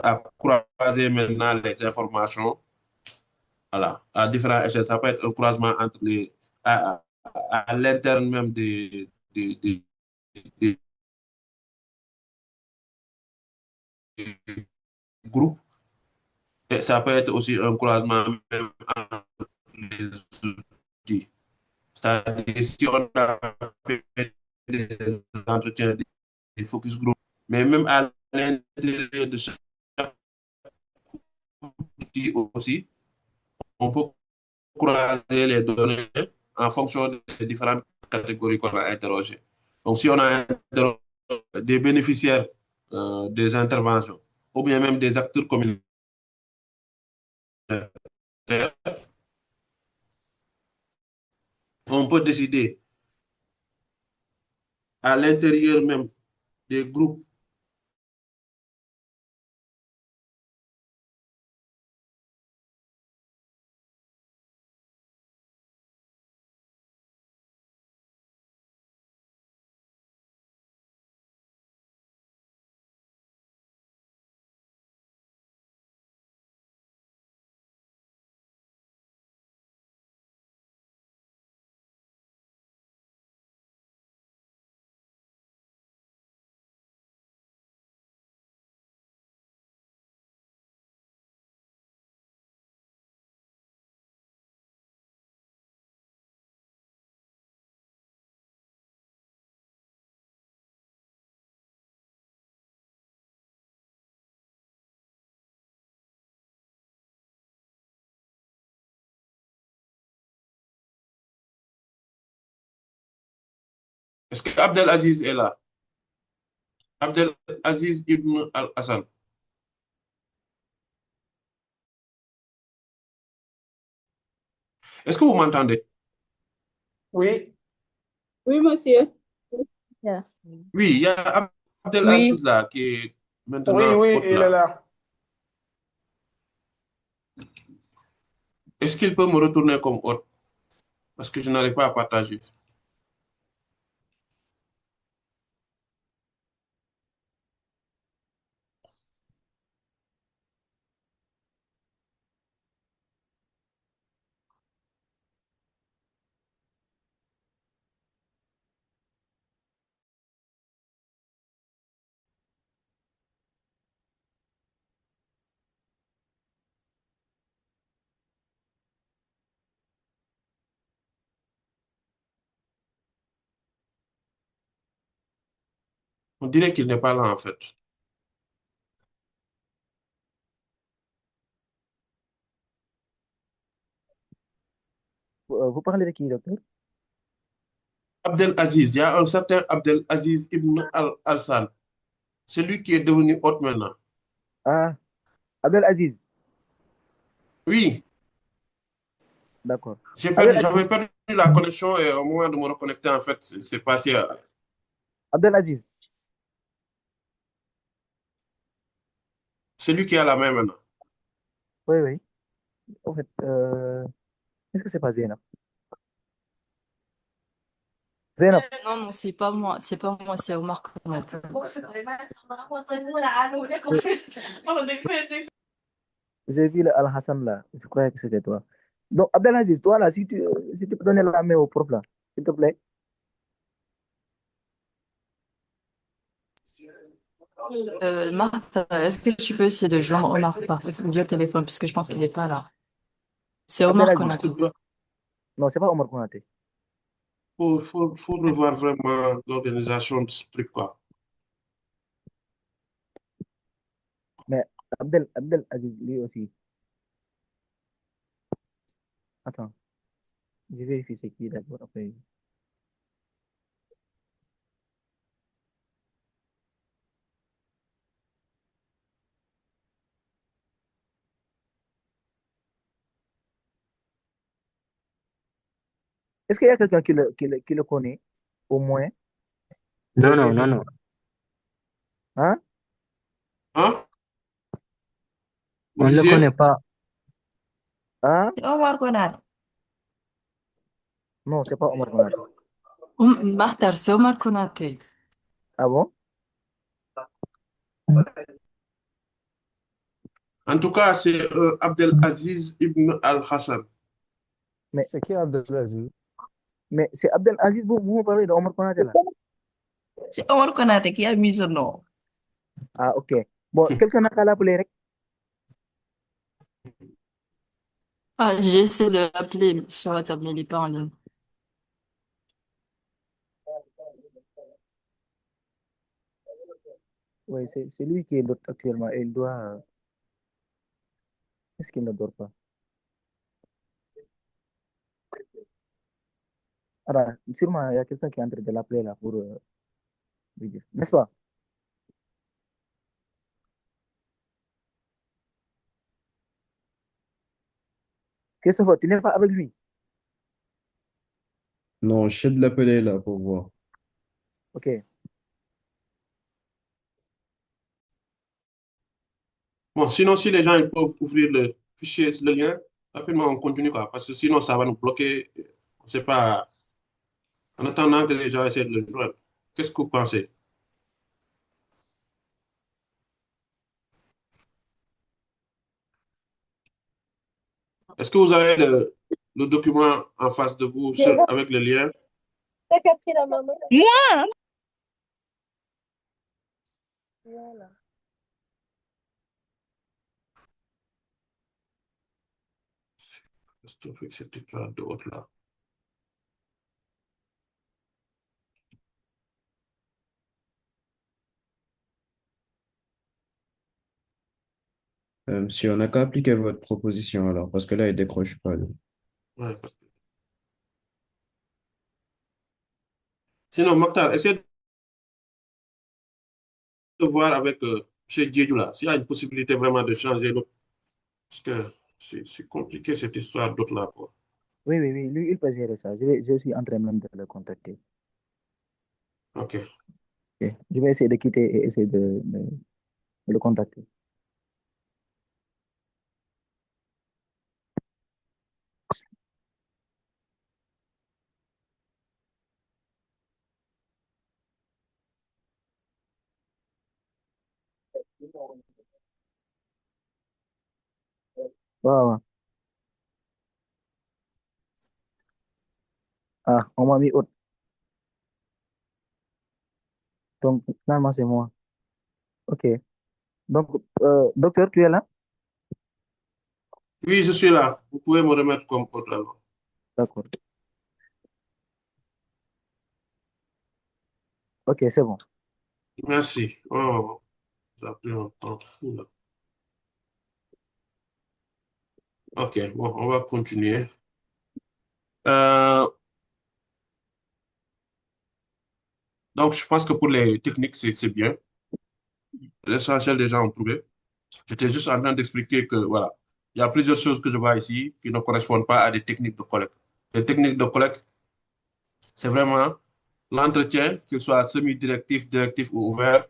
À croiser maintenant les informations voilà, à différents échelles. Ça peut être un croisement entre à l'interne même des groupes. Et ça peut être aussi un croisement même entre les outils. C'est-à-dire, si on a fait des entretiens, des focus group, mais même à l'intérieur de chaque outil aussi, on peut croiser les données en fonction des différentes catégories qu'on a interrogées. Donc, si on a des bénéficiaires des interventions, ou bien même des acteurs communautaires, on peut décider à l'intérieur même des groupes est-ce que Abdel Aziz est là? Abdel Aziz Ibn Al-Hassan. Est-ce que vous m'entendez? Oui, Oui, monsieur. Oui, il y a Oui. Abdelaziz là qui est Oui, maintenant oui, hôte il est là. là. Est-ce qu'il peut me retourner comme hôte? Parce que je n'arrive pas à partager. On dirait qu'il n'est pas là en fait. Vous parlez de qui, docteur? Abdelaziz, il y a un certain Abdelaziz Ibn Al-Hassan. C'est lui qui est devenu hôte maintenant. Ah, Abdel Aziz. Oui, D'accord. j'avais perdu la connexion et au moment de me reconnecter, en fait, c'est passé. Abdel Aziz. C'est lui qui a la main maintenant. Oui, oui. En fait, est-ce que c'est pas Zainab? Zainab, Non, non, c'est pas moi, c'est Omar Konaté. je- j'ai vu le Al-Hassan là. Je croyais que c'était toi. Donc, Abdel Aziz, toi là, si tu peux donner la main au prof là, s'il te plaît. Martha, est-ce que tu peux essayer de joindre Omar par via téléphone, parce que je pense qu'il n'est pas là. C'est Abdel Omar Aziz. Parce que Konaté. Non, c'est pas Omar Konaté. faut revoir vraiment l'organisation de ce truc, quoi. Mais Abdel Aziz, lui aussi. Attends, je vérifie c'est qui d'abord. Après. Est-ce qu'il y a quelqu'un qui le connaît, au moins? Non, non, non, non. Hein? Hein? Vous On ne le connaît disiez? pas. Hein? C'est Omar Konaté. Non, c'est pas Omar Konaté. Martha, c'est Omar Konaté. Ah bon? En tout cas, c'est Abdelaziz Ibn Al-Hassan. Mais, C'est qui Abdelaziz? mais c'est Abdel Aziz, vous me parlez de Omar Konaté là. C'est Omar Konaté qui a mis ce nom. Ah, ok. Bon, quelqu'un n'a qu'à l'appeler rek. Ah, j'ai essayé de l'appeler sur WhatsApp, mais il n'est pas en ligne. Oui, c'est lui qui est l'autre actuellement et il doit. Est-ce qu'il ne dort pas? Alors, sûrement, il y a quelqu'un qui est en train de l'appeler là pour lui dire. N'est-ce pas? Christophe, tu n'es pas avec lui? Non, j'essaie de l'appeler là pour voir. Ok. Bon, sinon, si les gens ils peuvent ouvrir le fichier, le lien, rapidement, on continue, quoi. Parce que sinon, ça va nous bloquer. On sait pas. En attendant que les gens essaient de le joindre. Qu'est-ce que vous pensez? Est-ce que vous avez le document en face de vous avec le lien? Moi? Qu'est-ce que fait cette histoire de haute là? Si on n'a qu'à appliquer votre proposition alors, parce que là, il décroche pas. Lui. Ouais, sinon, Mokhtar, essayez de voir avec chez Diédou là, s'il y a une possibilité vraiment de changer l'autre. Parce que c'est compliqué cette histoire d'autre là, quoi. Oui, oui, oui. Lui, il peut gérer ça. Je suis en train même de le contacter. OK. Ok. Je vais essayer de quitter et essayer de le contacter. Wow. Ah, on m'a mis autre. Donc, finalement, c'est moi. Ok. Donc, docteur, tu es là? Oui, je suis là. Vous pouvez me remettre comme autre alors. D'accord. Ok, c'est bon. Merci. Oh, ça a pris un temps fou là. OK, bon, on va continuer. Euh, donc, je pense que pour les techniques, c'est bien. L'essentiel, des gens ont trouvé. J'étais juste en train d'expliquer que, voilà, il y a plusieurs choses que je vois ici qui ne correspondent pas à des techniques de collecte. Les techniques de collecte, c'est vraiment l'entretien, qu'il soit semi-directif, directif ou ouvert.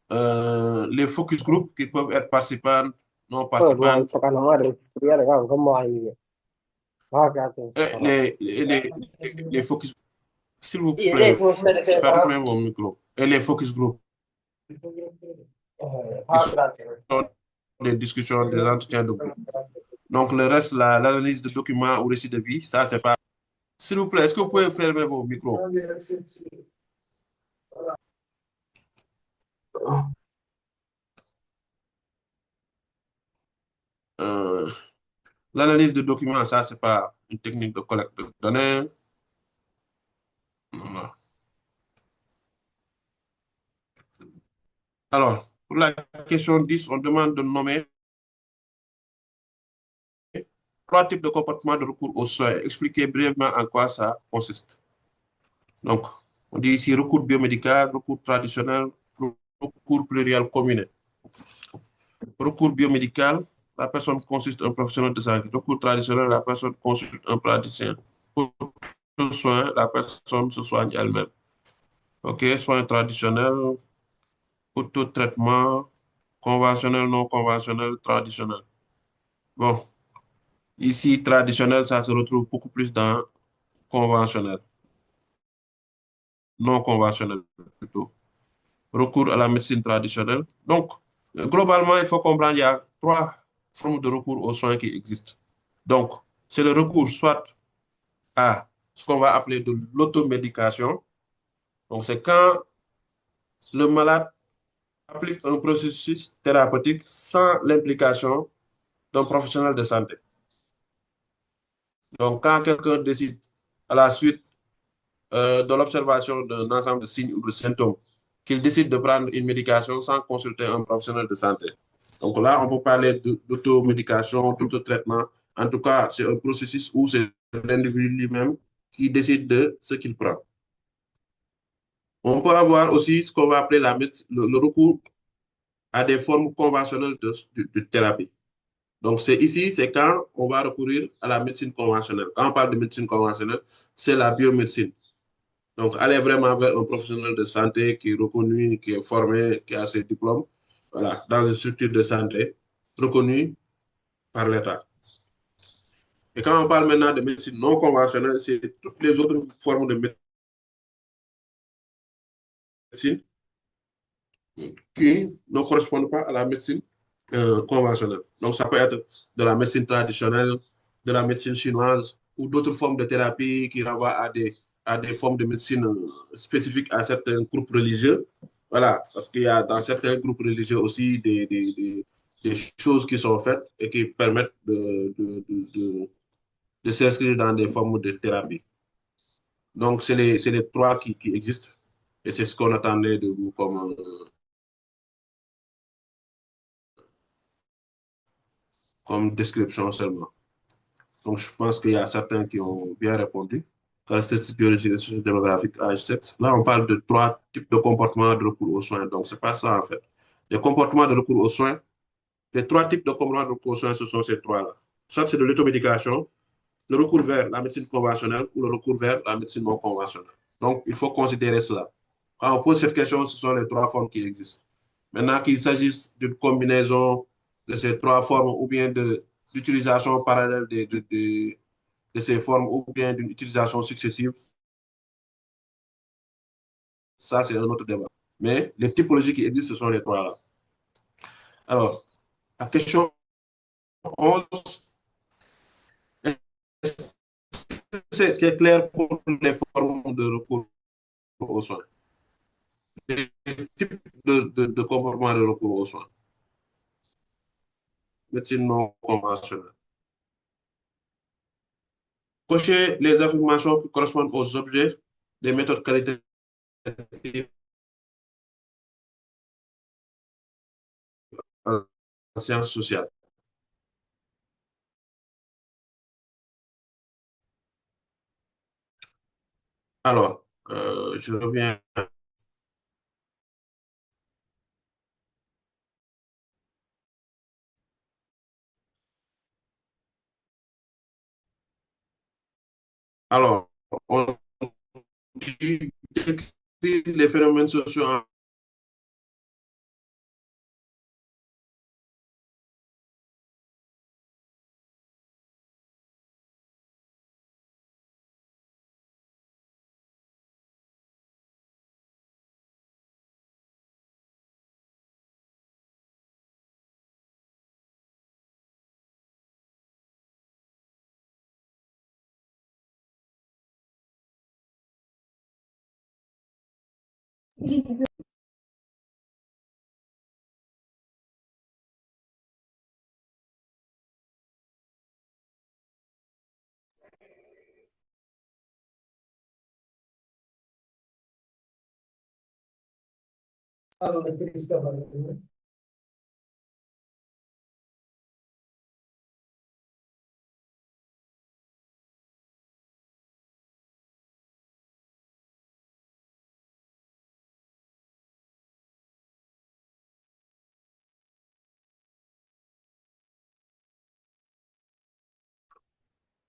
Les focus group qui peuvent être participants, non participants. Les focus, s'il vous plaît, fermez vos micros. Et les focus group qui sont des discussions, des entretiens de groupe. Donc, le reste, l'analyse de documents ou récits de vie, ça, c'est pas. S'il vous plaît, est-ce que vous pouvez fermer vos micros? Euh, L'analyse de documents, ça, c'est pas une technique de collecte de données. Non. Alors, pour la question 10, on demande de nommer trois types de comportements de recours aux soins. Expliquez brièvement en quoi ça consiste. Donc, on dit ici recours biomédical, recours traditionnel, recours pluriel combiné. Recours biomédical, la personne consulte un professionnel de santé. Recours traditionnel, la personne consulte un praticien. Pour tout soin, la personne se soigne elle-même. OK, soins traditionnels, pour tout traitement, conventionnel, non conventionnel, traditionnel. Bon, ici, traditionnel, ça se retrouve beaucoup plus dans conventionnel, non conventionnel plutôt. Recours à la médecine traditionnelle. Donc, globalement, il faut comprendre qu'il y a trois formes de recours aux soins qui existent. Donc, c'est le recours soit à ce qu'on va appeler de l'automédication. Donc, c'est quand le malade applique un processus thérapeutique sans l'implication d'un professionnel de santé. Donc, quand quelqu'un décide, à la suite de l'observation d'un ensemble de signes ou de symptômes, qu'il décide de prendre une médication sans consulter un professionnel de santé. Donc là, on peut parler d'automédication, d'autotraitement. En tout cas, c'est un processus où c'est l'individu lui-même qui décide de ce qu'il prend. On peut avoir aussi ce qu'on va appeler le recours à des formes conventionnelles de thérapie. Donc, c'est quand on va recourir à la médecine conventionnelle. Quand on parle de médecine conventionnelle, c'est la biomédecine. Donc, aller vraiment vers un professionnel de santé qui est reconnu, qui est formé, qui a ses diplômes, voilà, dans une structure de santé reconnue par l'État. Et quand on parle maintenant de médecine non conventionnelle, c'est toutes les autres formes de médecine qui ne correspondent pas à la médecine conventionnelle. Donc, ça peut être de la médecine traditionnelle, de la médecine chinoise ou d'autres formes de thérapie qui renvoient à des formes de médecine spécifiques à certains groupes religieux. Voilà, parce qu'il y a dans certains groupes religieux aussi des choses qui sont faites et qui permettent de s'inscrire dans des formes de thérapie. Donc, c'est les trois qui existent et c'est ce qu'on attendait de vous comme description seulement. Donc, je pense qu'il y a certains qui ont bien répondu. Caractéristiques biologiques et sociodémographiques AHTEX. Là, on parle de trois types de comportements de recours aux soins. Donc, ce n'est pas ça, en fait. Les comportements de recours aux soins, les trois types de comportements de recours aux soins, ce sont ces trois-là. Soit c'est de l'automédication, le recours vers la médecine conventionnelle ou le recours vers la médecine non conventionnelle. Donc, il faut considérer cela. Quand on pose cette question, ce sont les trois formes qui existent. Maintenant, qu'il s'agisse d'une combinaison de ces trois formes ou bien d'utilisation parallèle de ces formes ou bien d'une utilisation successive, ça, c'est un autre débat. Mais les typologies qui existent, ce sont les trois-là. Alors, la question 11, est-ce que c'est clair pour les formes de recours aux soins? Les types de comportement de recours aux soins. Médecine non conventionnelle. Cocher les affirmations qui correspondent aux objets des méthodes qualitatives en sciences sociales. Alors, je reviens. Alors, on décrit les phénomènes sociaux en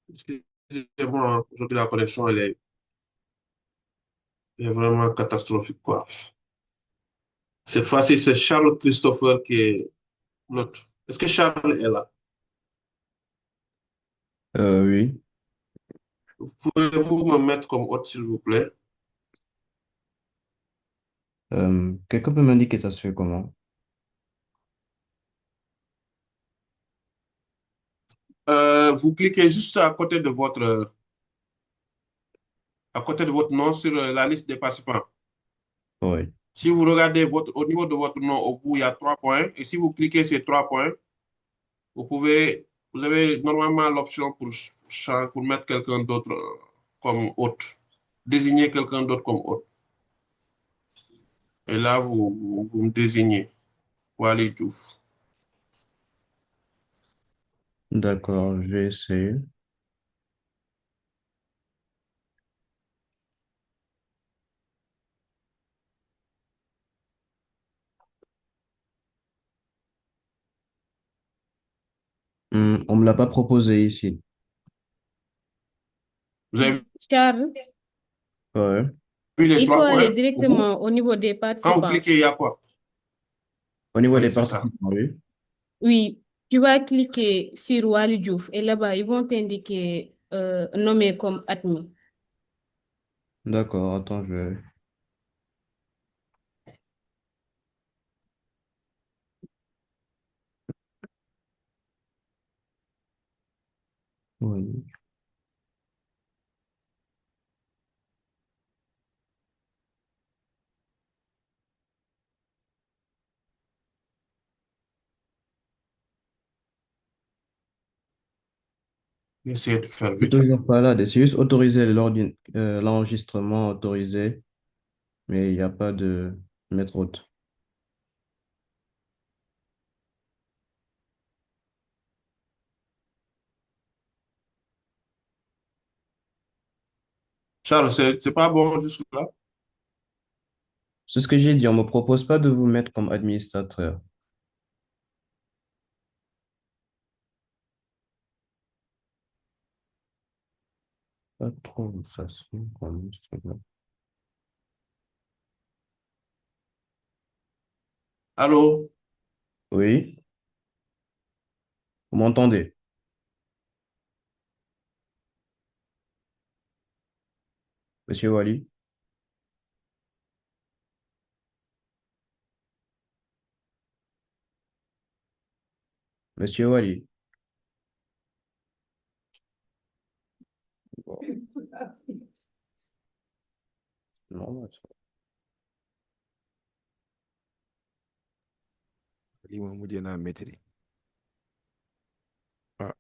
excusez-moi, aujourd'hui la connexion elle est vraiment catastrophique, quoi. Cette fois-ci, c'est Charles Christopher qui est l'autre. Est-ce que Charles est là? Oui. Pouvez-vous me mettre comme hôte, s'il vous plaît? Quelqu'un peut m'indiquer ça se fait comment? Vous cliquez juste à côté de votre nom sur la liste des participants. Oui. Si vous regardez au niveau de votre nom, au bout, il y a 3 points. Et si vous cliquez ces 3 points, vous avez normalement l'option pour mettre quelqu'un d'autre comme hôte. Désigner quelqu'un d'autre comme hôte. Et là, vous me désignez. Wally Diouf. D'accord, je vais essayer. On me l'a pas proposé ici. Vous avez Charles, Ouais. vu les il faut trois aller points au bout? directement au niveau des Quand vous participants. cliquez, il y a quoi? Au niveau Oui, des c'est ça. participants, oui. Oui, tu vas cliquer sur Wali Diouf et là-bas, ils vont t'indiquer nommé comme admin. D'accord, attends, je vais. Oui. Essayez de faire C'est vite. toujours pas là. C'est juste autoriser l'enregistrement autorisé, mais il n'y a pas de mettre autre. Charles, c'est pas bon jusque-là? C'est ce que j'ai dit. On me propose pas de vous mettre comme administrateur. Pas trop, ça se fait comme administrateur. Allô? Oui, vous m'entendez? Monsieur Wally? Monsieur Wally? Bon, non, attends. lii moom mujjee naa métti di. Ah,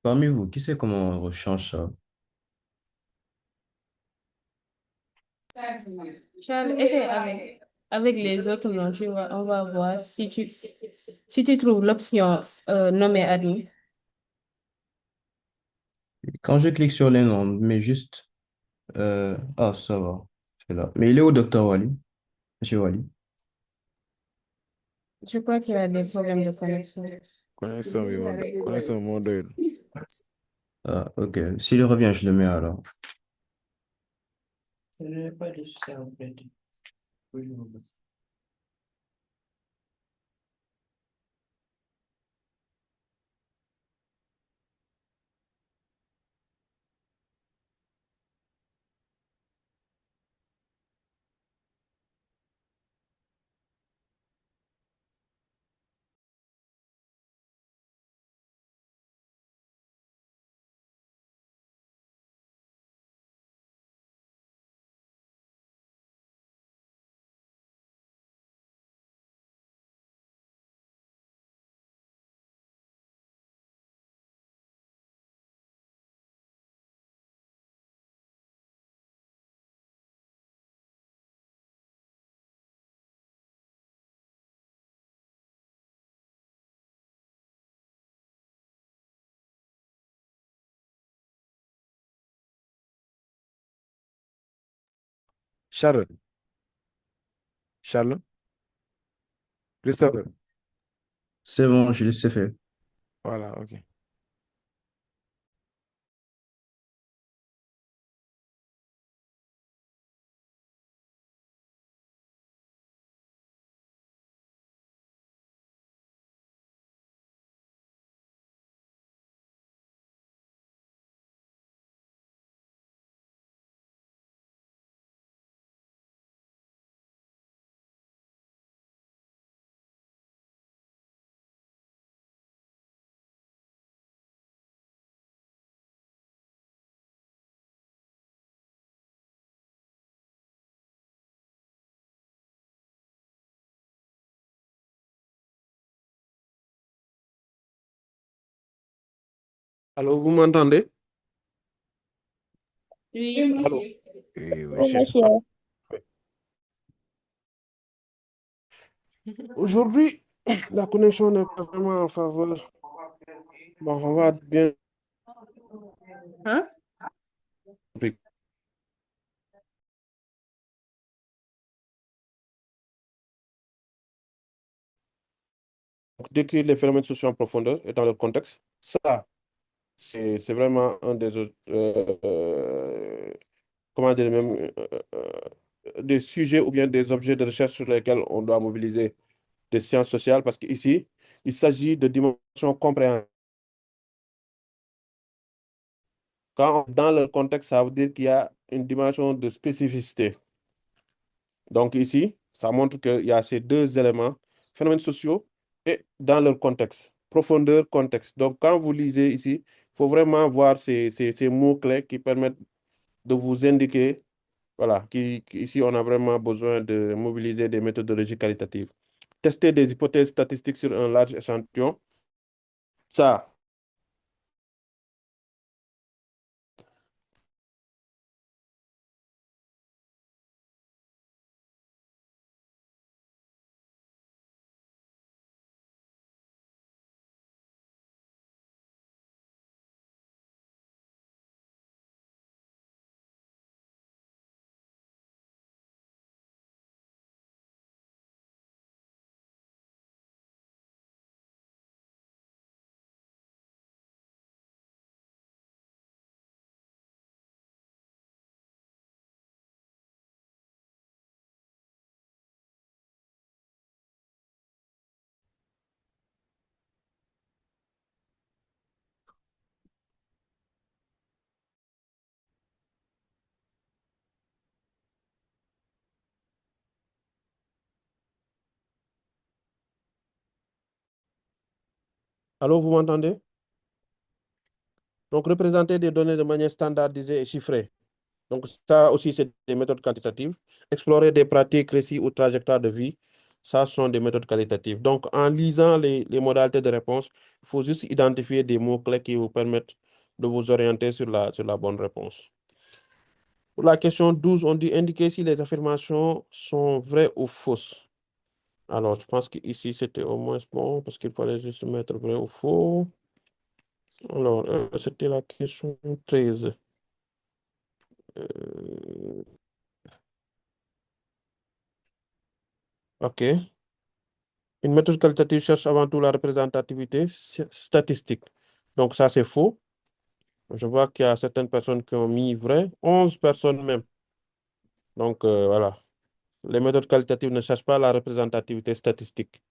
Parmi vous, qui sait comment on rechange ça? Charles, essaie avec les autres noms, tu vois, on va voir si tu trouves l'option nommer admin. Quand je clique sur les noms, mais juste... Ah, ça va. C'est là. Mais il est où, docteur Wally? Monsieur Wally? Je crois qu'il y a des problèmes de connexion. connexion moo doyul. Ah, ok. S'il revient, je le mets alors. Charles, Charles, Christopher. C'est bon, je laissé faire. Voilà, ok. Allô, vous m'entendez? Oui, Allô? Oui, chef. Aujourd'hui, la connexion n'est pas vraiment en faveur. Bon, on va bien. hein? Décrire les phénomènes sociaux en profondeur et dans le contexte. Ça, c'est vraiment un des autres, comment dire, même, des sujets ou bien des objets de recherche sur lesquels on doit mobiliser des sciences sociales parce qu'ici, il s'agit de dimensions compréhensibles. Dans le contexte, ça veut dire qu'il y a une dimension de spécificité. Donc ici, ça montre qu'il y a ces deux éléments, phénomènes sociaux et dans leur contexte, profondeur, contexte. Donc quand vous lisez ici, il faut vraiment voir ces mots-clés qui permettent de vous indiquer, voilà, ici on a vraiment besoin de mobiliser des méthodologies qualitatives. Tester des hypothèses statistiques sur un large échantillon, ça, Allô, vous m'entendez? Donc, représenter des données de manière standardisée et chiffrée. Donc, ça aussi, c'est des méthodes quantitatives. Explorer des pratiques, récits ou trajectoires de vie, ça ce sont des méthodes qualitatives. Donc, en lisant les modalités de réponse, il faut juste identifier des mots-clés qui vous permettent de vous orienter sur la bonne réponse. Pour la question 12, on dit indiquer si les affirmations sont vraies ou fausses. Alors, je pense qu'ici, c'était au moins bon parce qu'il fallait juste mettre vrai ou faux. Alors, c'était la question 13. Euh, OK. Une méthode qualitative cherche avant tout la représentativité statistique. Donc, ça, c'est faux. Je vois qu'il y a certaines personnes qui ont mis vrai, 11 personnes même. Donc, voilà. Les méthodes qualitatives ne cherchent pas la représentativité statistique.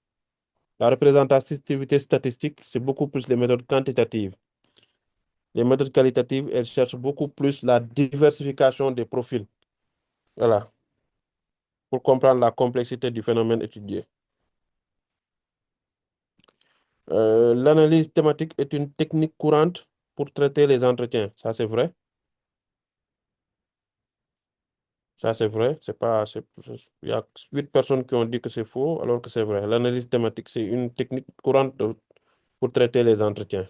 La représentativité statistique, c'est beaucoup plus les méthodes quantitatives. Les méthodes qualitatives, elles cherchent beaucoup plus la diversification des profils. Voilà. Pour comprendre la complexité du phénomène étudié. L'analyse thématique est une technique courante pour traiter les entretiens. Ça, c'est vrai. Ça, c'est vrai. C'est pas, il y a 8 personnes qui ont dit que c'est faux, alors que c'est vrai. L'analyse thématique, c'est une technique courante pour traiter les entretiens.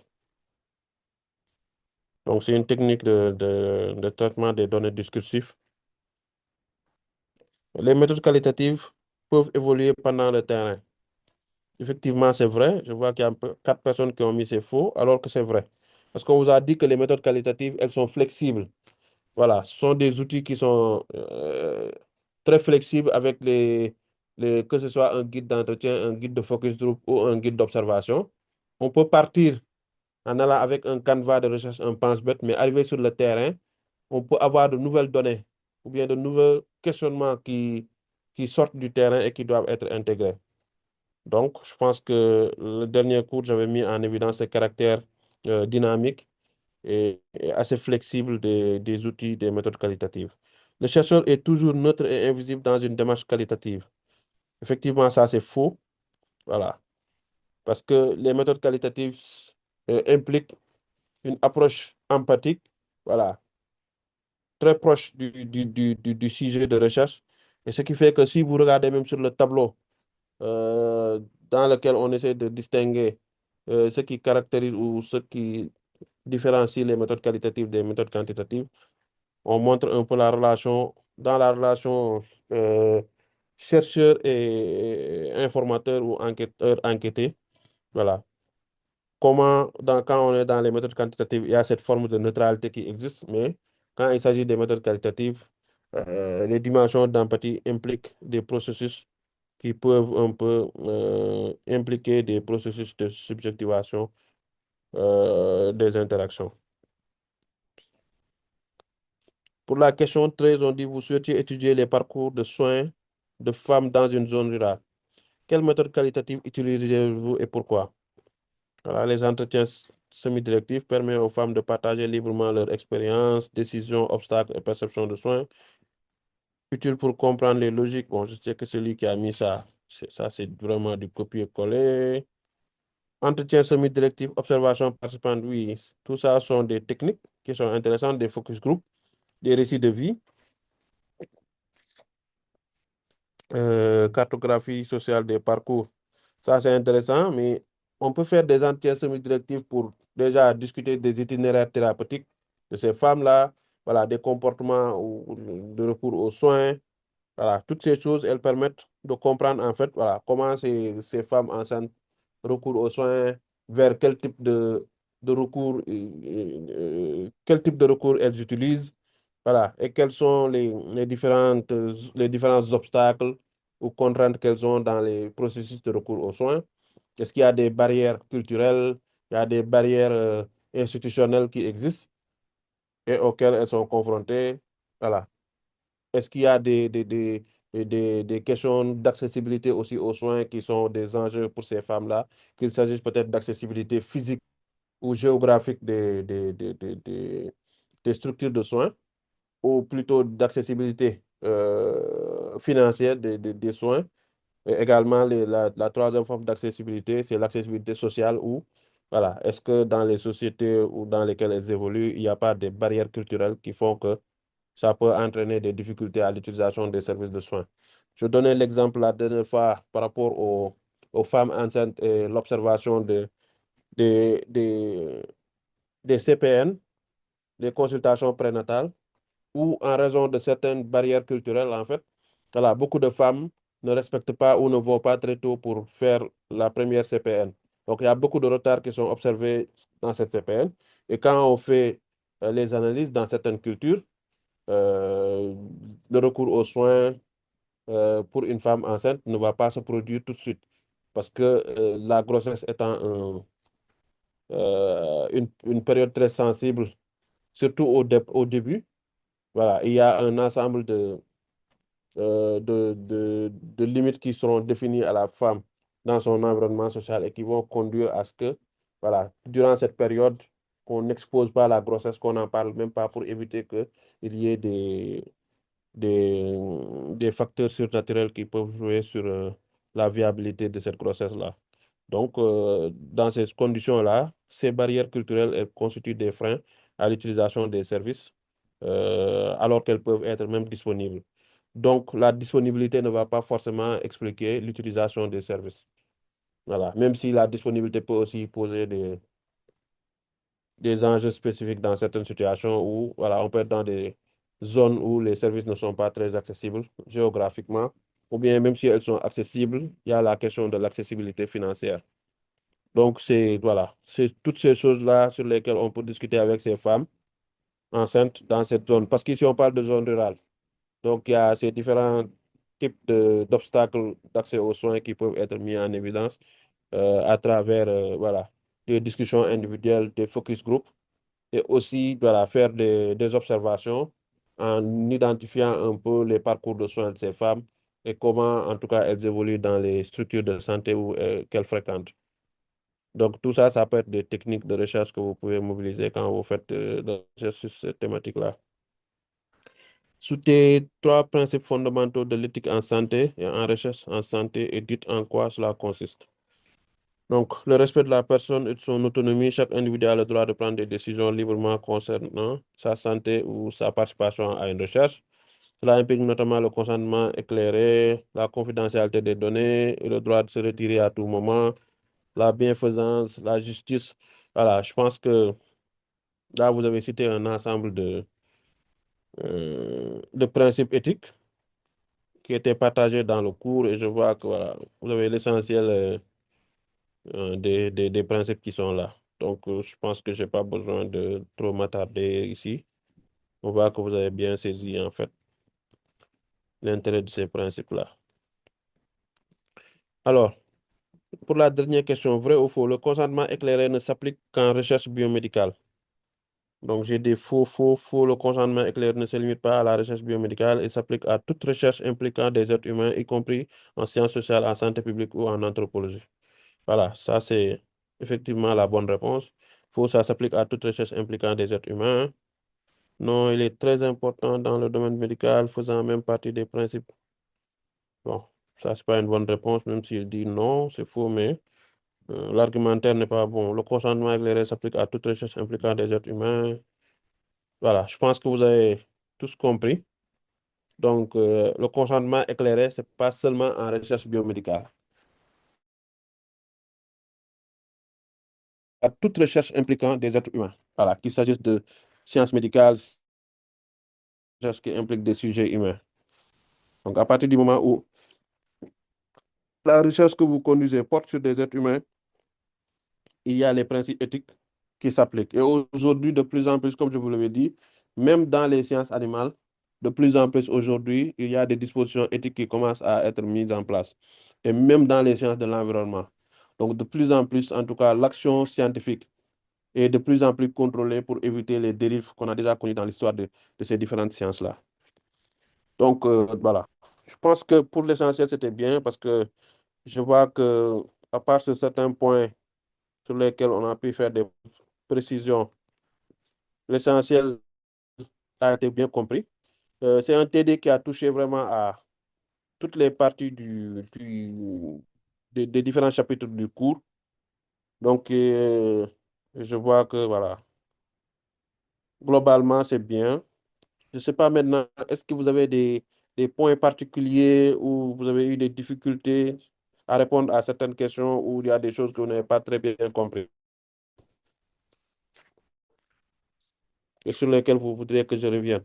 Donc, c'est une technique de traitement des données discursives. Les méthodes qualitatives peuvent évoluer pendant le terrain. Effectivement, c'est vrai. Je vois qu'il y a 4 personnes qui ont mis c'est faux, alors que c'est vrai. Parce qu'on vous a dit que les méthodes qualitatives, elles sont flexibles. Voilà, ce sont des outils qui sont très flexibles avec que ce soit un guide d'entretien, un guide de focus group ou un guide d'observation. On peut partir en allant avec un canevas de recherche, un pense-bête, mais arriver sur le terrain, on peut avoir de nouvelles données ou bien de nouveaux questionnements qui sortent du terrain et qui doivent être intégrés. Donc, je pense que le dernier cours, j'avais mis en évidence les caractères dynamiques et assez flexibles des outils, des méthodes qualitatives. Le chercheur est toujours neutre et invisible dans une démarche qualitative. Effectivement, ça, c'est faux. Voilà. Parce que les méthodes qualitatives impliquent une approche empathique, voilà, très proche du sujet de recherche. Et ce qui fait que si vous regardez même sur le tableau euh, dans lequel on essaie de distinguer ce qui caractérise ou ce qui différencie les méthodes qualitatives des méthodes quantitatives, on montre un peu la relation, dans la relation chercheur et informateur ou enquêteur enquêté. Voilà. Quand on est dans les méthodes quantitatives, il y a cette forme de neutralité qui existe, mais quand il s'agit des méthodes qualitatives, les dimensions d'empathie impliquent des processus qui peuvent un peu impliquer des processus de subjectivation des interactions. Pour la question 13, on dit, vous souhaitez étudier les parcours de soins de femmes dans une zone rurale. Quelle méthode qualitative utilisez-vous et pourquoi? Voilà, les entretiens semi-directifs permettent aux femmes de partager librement leur expérience, décisions, obstacles et perceptions de soins, utiles pour comprendre les logiques. Bon, je sais que celui qui a mis ça, c'est vraiment du copier-coller. Entretien semi-directif, observation participante, oui, tout ça sont des techniques qui sont intéressantes, des focus group, des récits de vie, cartographie sociale des parcours. Ça, c'est intéressant, mais on peut faire des entretiens semi-directifs pour déjà discuter des itinéraires thérapeutiques de ces femmes-là, voilà, des comportements ou de recours aux soins. Voilà, toutes ces choses, elles permettent de comprendre en fait voilà, comment ces femmes enceintes recourent aux soins, vers de recours, quel type de recours elles utilisent, voilà, et quels sont les différents obstacles ou contraintes qu'elles ont dans les processus de recours aux soins. Est-ce qu'il y a des barrières culturelles, il y a des barrières institutionnelles qui existent et auxquelles elles sont confrontées? Voilà. Est-ce qu'il y a des questions d'accessibilité aussi aux soins qui sont des enjeux pour ces femmes-là, qu'il s'agisse peut-être d'accessibilité physique ou géographique des structures de soins, ou plutôt d'accessibilité financière des soins. Et également, la troisième forme d'accessibilité, c'est l'accessibilité sociale où voilà, est-ce que dans les sociétés ou dans lesquelles elles évoluent, il n'y a pas des barrières culturelles qui font que ça peut entraîner des difficultés à l'utilisation des services de soins? Je donnais l'exemple la dernière fois par rapport aux femmes enceintes et l'observation des, des, des CPN, des consultations prénatales, où en raison de certaines barrières culturelles, en fait, voilà, beaucoup de femmes ne respectent pas ou ne vont pas très tôt pour faire la première CPN. Donc, il y a beaucoup de retards qui sont observés dans cette CPN. Et quand on fait les analyses dans certaines cultures, euh, le recours aux soins pour une femme enceinte ne va pas se produire tout de suite. Parce que la grossesse étant une période très sensible, surtout au début, voilà, il y a un ensemble de limites qui seront définies à la femme dans son environnement social et qui vont conduire à ce que, voilà, durant cette période, qu'on n'expose pas la grossesse, qu'on n'en parle même pas pour éviter qu'il y ait des, des facteurs surnaturels qui peuvent jouer sur la viabilité de cette grossesse-là. Donc, dans ces conditions-là, ces barrières culturelles, elles constituent des freins à l'utilisation des services, alors qu'elles peuvent être même disponibles. Donc, la disponibilité ne va pas forcément expliquer l'utilisation des services. Voilà. Même si la disponibilité peut aussi poser des enjeux spécifiques dans certaines situations où voilà, on peut être dans des zones où les services ne sont pas très accessibles géographiquement, ou bien même si elles sont accessibles, il y a la question de l'accessibilité financière. Donc, c'est voilà, c'est toutes ces choses-là sur lesquelles on peut discuter avec ces femmes enceintes dans cette zone. Parce qu'ici, on parle de zone rurale. Donc, il y a ces différents types d'obstacles d'accès aux soins qui peuvent être mis en évidence à travers voilà, des discussions individuelles, des focus group, et aussi voilà, faire des observations en identifiant un peu les parcours de soins de ces femmes et comment, en tout cas, elles évoluent dans les structures de santé qu'elles fréquentent. Donc, tout ça, ça peut être des techniques de recherche que vous pouvez mobiliser quand vous faites de la recherche sur cette thématique-là. Sous tes trois principes fondamentaux de l'éthique en santé et en recherche en santé, et dites en quoi cela consiste. Donc, le respect de la personne et de son autonomie, chaque individu a le droit de prendre des décisions librement concernant sa santé ou sa participation à une recherche. Cela implique notamment le consentement éclairé, la confidentialité des données et le droit de se retirer à tout moment, la bienfaisance, la justice. Voilà, je pense que là, vous avez cité un ensemble de principes éthiques qui étaient partagés dans le cours et je vois que voilà, vous avez l'essentiel des principes qui sont là. Donc, je pense que je n'ai pas besoin de trop m'attarder ici. On voit que vous avez bien saisi, en fait, l'intérêt de ces principes-là. Alors, pour la dernière question, vrai ou faux, le consentement éclairé ne s'applique qu'en recherche biomédicale. Donc, j'ai des faux, faux, faux. Le consentement éclairé ne se limite pas à la recherche biomédicale et s'applique à toute recherche impliquant des êtres humains, y compris en sciences sociales, en santé publique ou en anthropologie. Voilà, ça c'est effectivement la bonne réponse. Faux, ça s'applique à toute recherche impliquant des êtres humains. Non, il est très important dans le domaine médical, faisant même partie des principes. Bon, ça c'est pas une bonne réponse, même s'il dit non, c'est faux, mais l'argumentaire n'est pas bon. Le consentement éclairé s'applique à toute recherche impliquant des êtres humains. Voilà, je pense que vous avez tous compris. Donc, le consentement éclairé, c'est pas seulement en recherche biomédicale. À toute recherche impliquant des êtres humains. Voilà, qu'il s'agisse de sciences médicales, recherche qui implique des sujets humains. Donc, à partir du moment où la recherche que vous conduisez porte sur des êtres humains, il y a les principes éthiques qui s'appliquent. Et aujourd'hui, de plus en plus, comme je vous l'avais dit, même dans les sciences animales, de plus en plus aujourd'hui, il y a des dispositions éthiques qui commencent à être mises en place. Et même dans les sciences de l'environnement. Donc, de plus en plus, en tout cas, l'action scientifique est de plus en plus contrôlée pour éviter les dérives qu'on a déjà connues dans l'histoire de ces différentes sciences-là. Donc, voilà. Je pense que pour l'essentiel, c'était bien parce que je vois que, à part sur certains points sur lesquels on a pu faire des précisions, l'essentiel a été bien compris. C'est un TD qui a touché vraiment à toutes les parties des différents chapitres du cours. Donc, je vois que, voilà, globalement, c'est bien. Je ne sais pas maintenant, est-ce que vous avez des points particuliers où vous avez eu des difficultés à répondre à certaines questions ou il y a des choses que vous n'avez pas très bien compris et sur lesquelles vous voudriez que je revienne?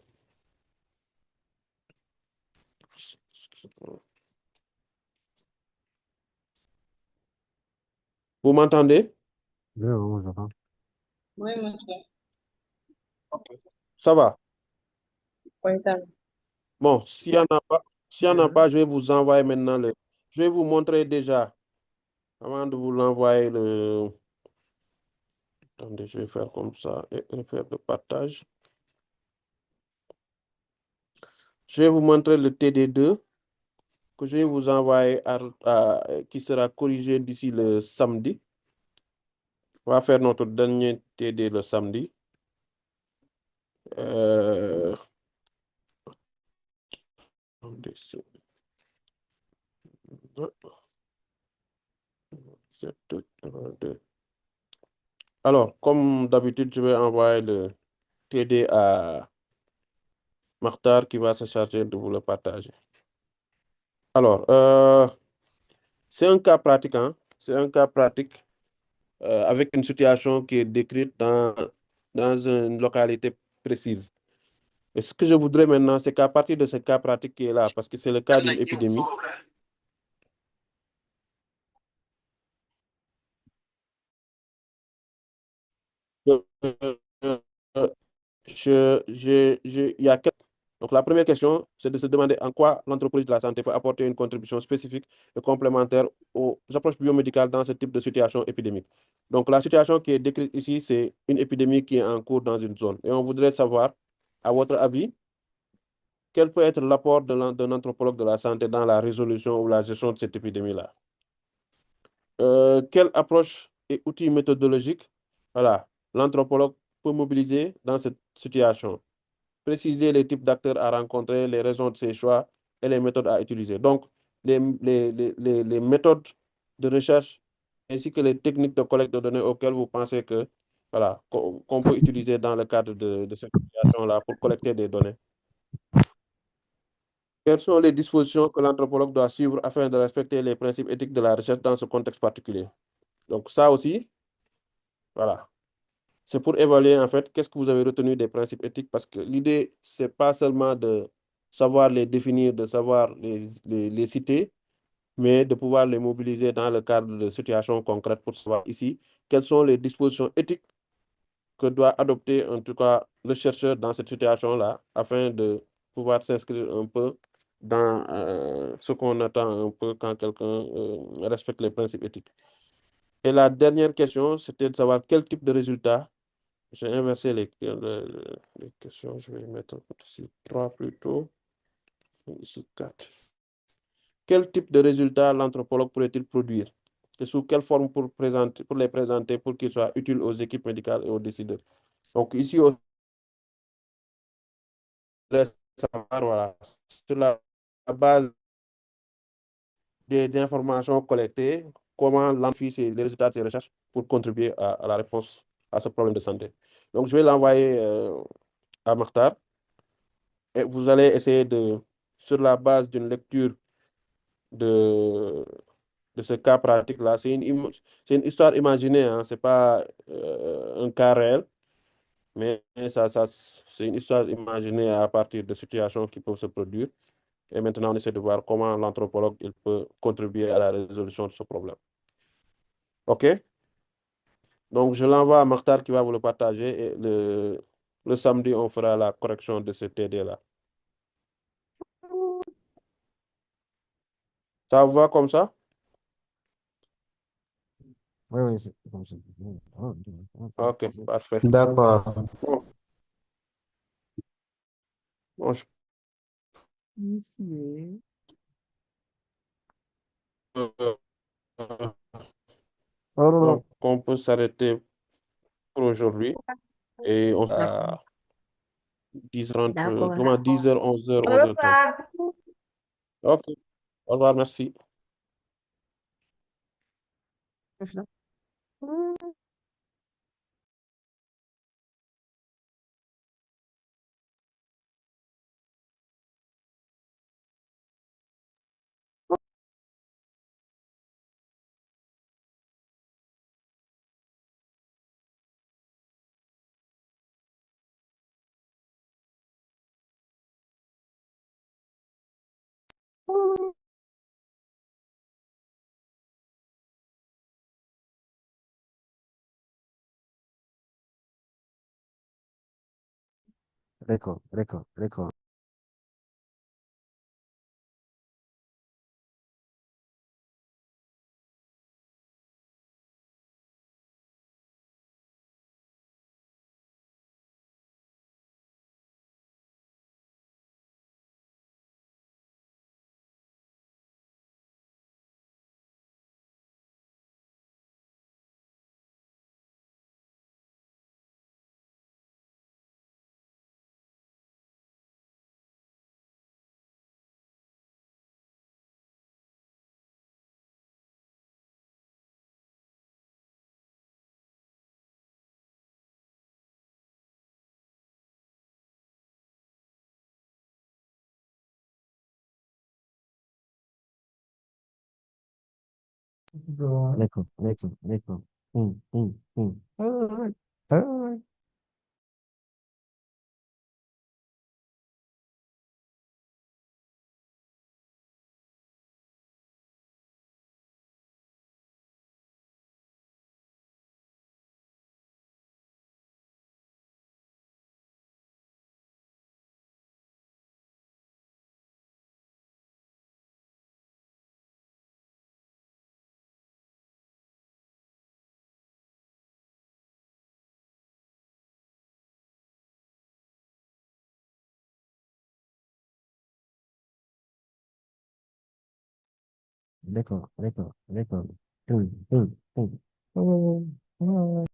Vous m'entendez? Oui, oui, j'entends. Oui, monsieur. Ça va? Oui, ça va. Bon, s'il y en a pas, je vais vous envoyer maintenant je vais vous montrer déjà, avant de vous l'envoyer attendez, je vais faire comme ça et faire le partage. Je vais vous montrer le TD2 que je vais vous envoyer qui sera corrigé d'ici le samedi. On va faire notre dernier TD le samedi. Attendez, alors, comme d'habitude, je vais envoyer le TD à Martar qui va se charger de vous le partager. Alors, c'est un cas pratique, hein? C'est un cas pratique avec une situation qui est décrite dans une localité précise. Et ce que je voudrais maintenant, c'est qu'à partir de ce cas pratique qui est là, parce que c'est le cas d'une épidémie, euh, euh, euh, il y a Donc, la première question, c'est de se demander en quoi l'entreprise de la santé peut apporter une contribution spécifique et complémentaire aux approches biomédicales dans ce type de situation épidémique. Donc, la situation qui est décrite ici, c'est une épidémie qui est en cours dans une zone. Et on voudrait savoir, à votre avis, quel peut être l'apport d'un anthropologue de la santé dans la résolution ou la gestion de cette épidémie-là? Quelle approche et outils méthodologiques, voilà, l'anthropologue peut mobiliser dans cette situation? Préciser les types d'acteurs à rencontrer, les raisons de ses choix et les méthodes à utiliser. Donc, les méthodes de recherche ainsi que les techniques de collecte de données auxquelles vous pensez que, voilà, qu'on peut utiliser dans le cadre de cette situation-là pour collecter des données. Quelles sont les dispositions que l'anthropologue doit suivre afin de respecter les principes éthiques de la recherche dans ce contexte particulier? Donc, ça aussi, voilà. C'est pour évaluer, en fait, qu'est-ce que vous avez retenu des principes éthiques, parce que l'idée, c'est pas seulement de savoir les définir, de savoir les citer, mais de pouvoir les mobiliser dans le cadre de situations concrètes pour savoir ici quelles sont les dispositions éthiques que doit adopter, en tout cas, le chercheur dans cette situation-là, afin de pouvoir s'inscrire un peu dans ce qu'on attend un peu quand quelqu'un respecte les principes éthiques. Et la dernière question, c'était de savoir quel type de résultat. J'ai inversé les questions. Je vais les mettre ici 3 plutôt. Ici 4. Quel type de résultat l'anthropologue pourrait-il produire? Et sous quelle forme pour les présenter pour qu'ils soient utiles aux équipes médicales et aux décideurs? Donc ici, on voudrait savoir, voilà, sur la base des informations collectées, comment l'entreprise et les résultats de ses recherches pour contribuer à la réponse à ce problème de santé. Donc, je vais l'envoyer à Martar. Et vous allez essayer sur la base d'une lecture de, de ce cas pratique-là, c'est une histoire imaginée, hein, ce n'est pas un cas réel, mais c'est une histoire imaginée à partir de situations qui peuvent se produire. Et maintenant, on essaie de voir comment l'anthropologue il peut contribuer à la résolution de ce problème. OK? Donc, je l'envoie à Martar qui va vous le partager et le samedi, on fera la correction de ce TD-là. Ça vous va comme ça? Oui, oui, c'est comme ça. OK, parfait. D'accord. Bon, bon, euh, Oh, non, non. donc, on peut s'arrêter pour aujourd'hui et on à 10h30, comment 10h, 11h, 11h30. OK, au revoir, merci. Record, record, record. Record, record, record. Alright, alright. Record, record, record. Alright.